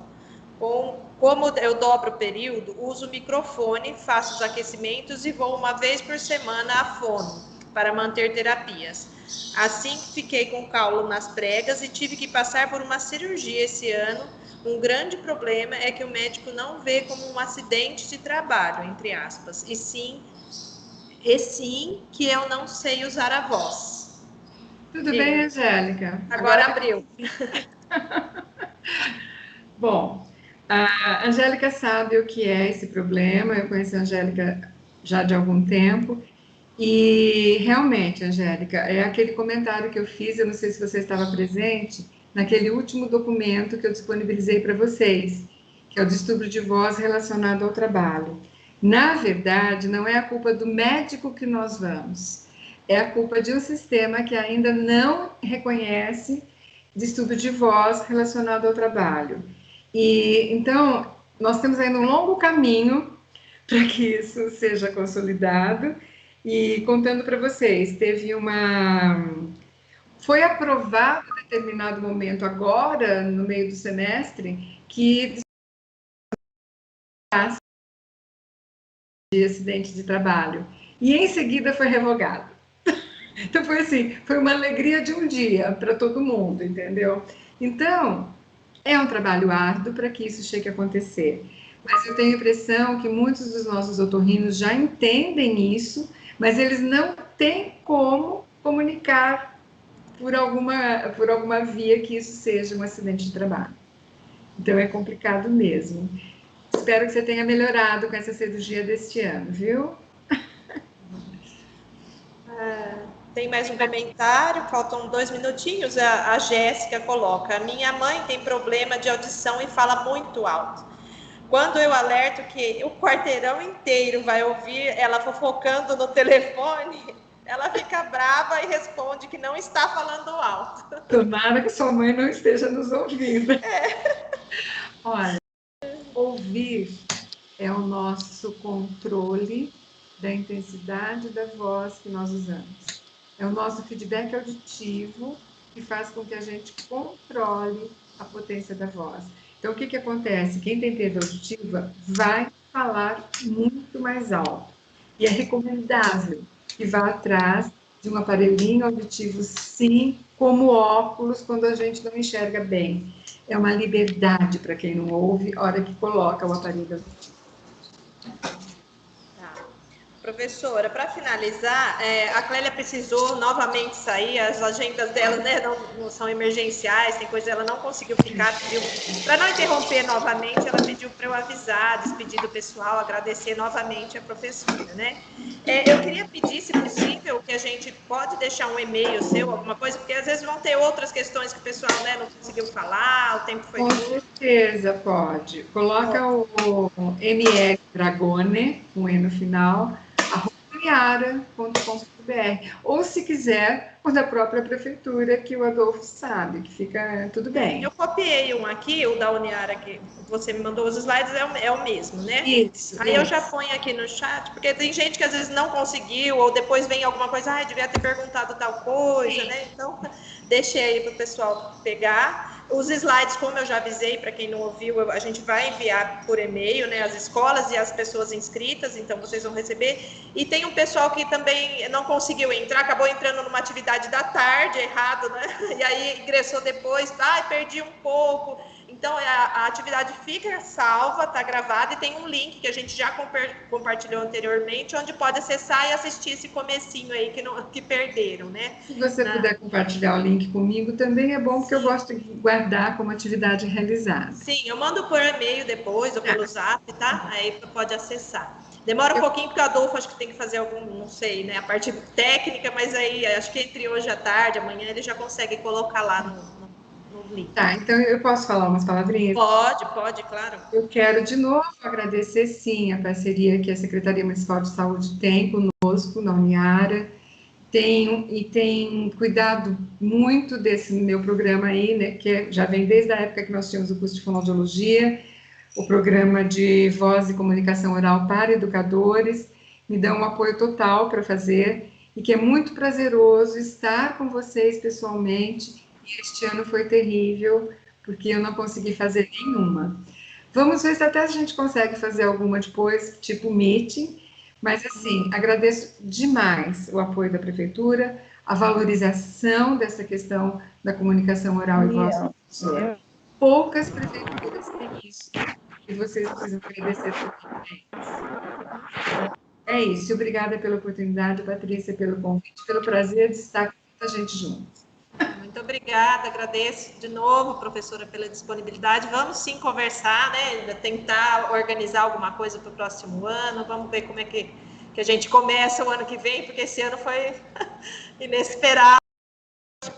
Como eu dobro o período, uso o microfone, faço os aquecimentos e vou uma vez por semana à fono para manter terapias. Assim, fiquei com caulo nas pregas e tive que passar por uma cirurgia esse ano. Um grande problema é que o médico não vê como um acidente de trabalho, entre aspas, e sim que eu não sei usar a voz. Tudo bem, Angélica? Agora abriu. Bom, a Angélica sabe o que é esse problema, eu conheço a Angélica já de algum tempo, e realmente, Angélica, é aquele comentário que eu fiz, eu não sei se você estava presente, naquele último documento que eu disponibilizei para vocês, que é o distúrbio de voz relacionado ao trabalho. Na verdade, não é a culpa do médico que nós vamos, é a culpa de um sistema que ainda não reconhece distúrbio de voz relacionado ao trabalho. E então, nós temos ainda um longo caminho para que isso seja consolidado. E contando para vocês, foi aprovado em determinado momento agora, no meio do semestre, que de acidente de trabalho. E em seguida foi revogado. Então foi assim, foi uma alegria de um dia para todo mundo, entendeu? Então, é um trabalho árduo para que isso chegue a acontecer. Mas eu tenho a impressão que muitos dos nossos otorrinos já entendem isso, mas eles não têm como comunicar por alguma via que isso seja um acidente de trabalho. Então é complicado mesmo. Espero que você tenha melhorado com essa cirurgia deste ano, viu? Tem mais um comentário, faltam 2 minutinhos. A Jéssica coloca: a minha mãe tem problema de audição e fala muito alto. Quando eu alerto que o quarteirão inteiro vai ouvir ela fofocando no telefone, ela fica brava e responde que não está falando alto. Tomara que sua mãe não esteja nos ouvindo. Olha, ouvir é o nosso controle da intensidade da voz que nós usamos. É o nosso feedback auditivo que faz com que a gente controle a potência da voz. Então, o que acontece? Quem tem perda auditiva vai falar muito mais alto. E é recomendável que vá atrás de um aparelhinho auditivo, sim, como óculos, quando a gente não enxerga bem. É uma liberdade para quem não ouve, a hora que coloca o aparelho auditivo. Professora, para finalizar, a Clélia precisou novamente sair, as agendas dela, né, não são emergenciais, tem coisa ela não conseguiu ficar, pediu, para não interromper novamente, ela pediu para eu avisar, despedir do pessoal, agradecer novamente a professora, né? Eu queria pedir, se possível, que a gente pode deixar um e-mail seu, alguma coisa, porque às vezes vão ter outras questões que o pessoal, né, não conseguiu falar, o tempo foi Com certeza pode. Coloca o ML Dragone, com E no final, @uniara.com.br. Ou, se quiser, o da própria prefeitura, que o Adolfo sabe, que fica tudo bem. Eu copiei um aqui, o da Uniara, que você me mandou os slides, é o mesmo, né? Isso. Aí eu já ponho aqui no chat, porque tem gente que às vezes não conseguiu, ou depois vem alguma coisa, devia ter perguntado tal coisa, né? Então, deixei aí para o pessoal pegar. Os slides, como eu já avisei, para quem não ouviu, a gente vai enviar por e-mail, né, as escolas e as pessoas inscritas, então vocês vão receber. E tem um pessoal que também não conseguiu entrar, acabou entrando numa atividade da tarde, errado, né? E aí ingressou depois, perdi um pouco. Então, a atividade fica salva, está gravada, e tem um link que a gente já compartilhou anteriormente, onde pode acessar e assistir esse comecinho aí que perderam, né? Se você puder compartilhar o link comigo, também é bom, porque eu gosto de guardar como atividade realizada. Sim, eu mando por e-mail depois, ou pelo zap, tá? Aí pode acessar. Demora um pouquinho, porque o Adolfo acho que tem que fazer não sei, né, a parte técnica, mas aí acho que entre hoje à tarde, amanhã, ele já consegue colocar lá no link. Tá, então eu posso falar umas palavrinhas? Pode, claro. Eu quero de novo agradecer, sim, a parceria que a Secretaria Municipal de Saúde tem conosco, na Uniara, tem cuidado muito desse meu programa aí, né, que já vem desde a época que nós tínhamos o curso de fonoaudiologia, o programa de voz e comunicação oral para educadores, me dão um apoio total para fazer, e que é muito prazeroso estar com vocês pessoalmente. E este ano foi terrível, porque eu não consegui fazer nenhuma. Vamos ver se até a gente consegue fazer alguma depois, tipo meeting, mas assim, agradeço demais o apoio da prefeitura, a valorização dessa questão da comunicação oral e voz. Poucas prefeituras têm isso, e vocês precisam agradecer também. É isso, obrigada pela oportunidade, Patrícia, pelo convite, pelo prazer de estar com a gente juntos. Muito obrigada, agradeço de novo, professora, pela disponibilidade. Vamos sim conversar, né? Tentar organizar alguma coisa para o próximo ano. Vamos ver como é que a gente começa o ano que vem, porque esse ano foi inesperado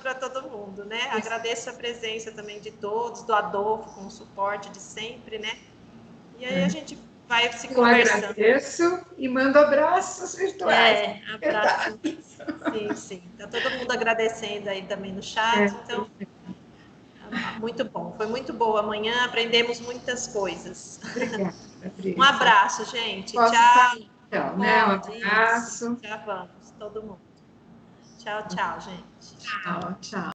para todo mundo, né? Agradeço a presença também de todos, do Adolfo, com o suporte de sempre, né? E aí a gente vai se conversando. Eu agradeço e mando abraços virtuais. Abraço. Sim, sim. Está todo mundo agradecendo aí também no chat. Então, muito bom. Foi muito boa amanhã, aprendemos muitas coisas. Obrigada, Um abraço, gente. Posso tchau. Tchau, né? Um abraço. Já vamos, todo mundo. Tchau, tchau, gente. Tchau, tchau.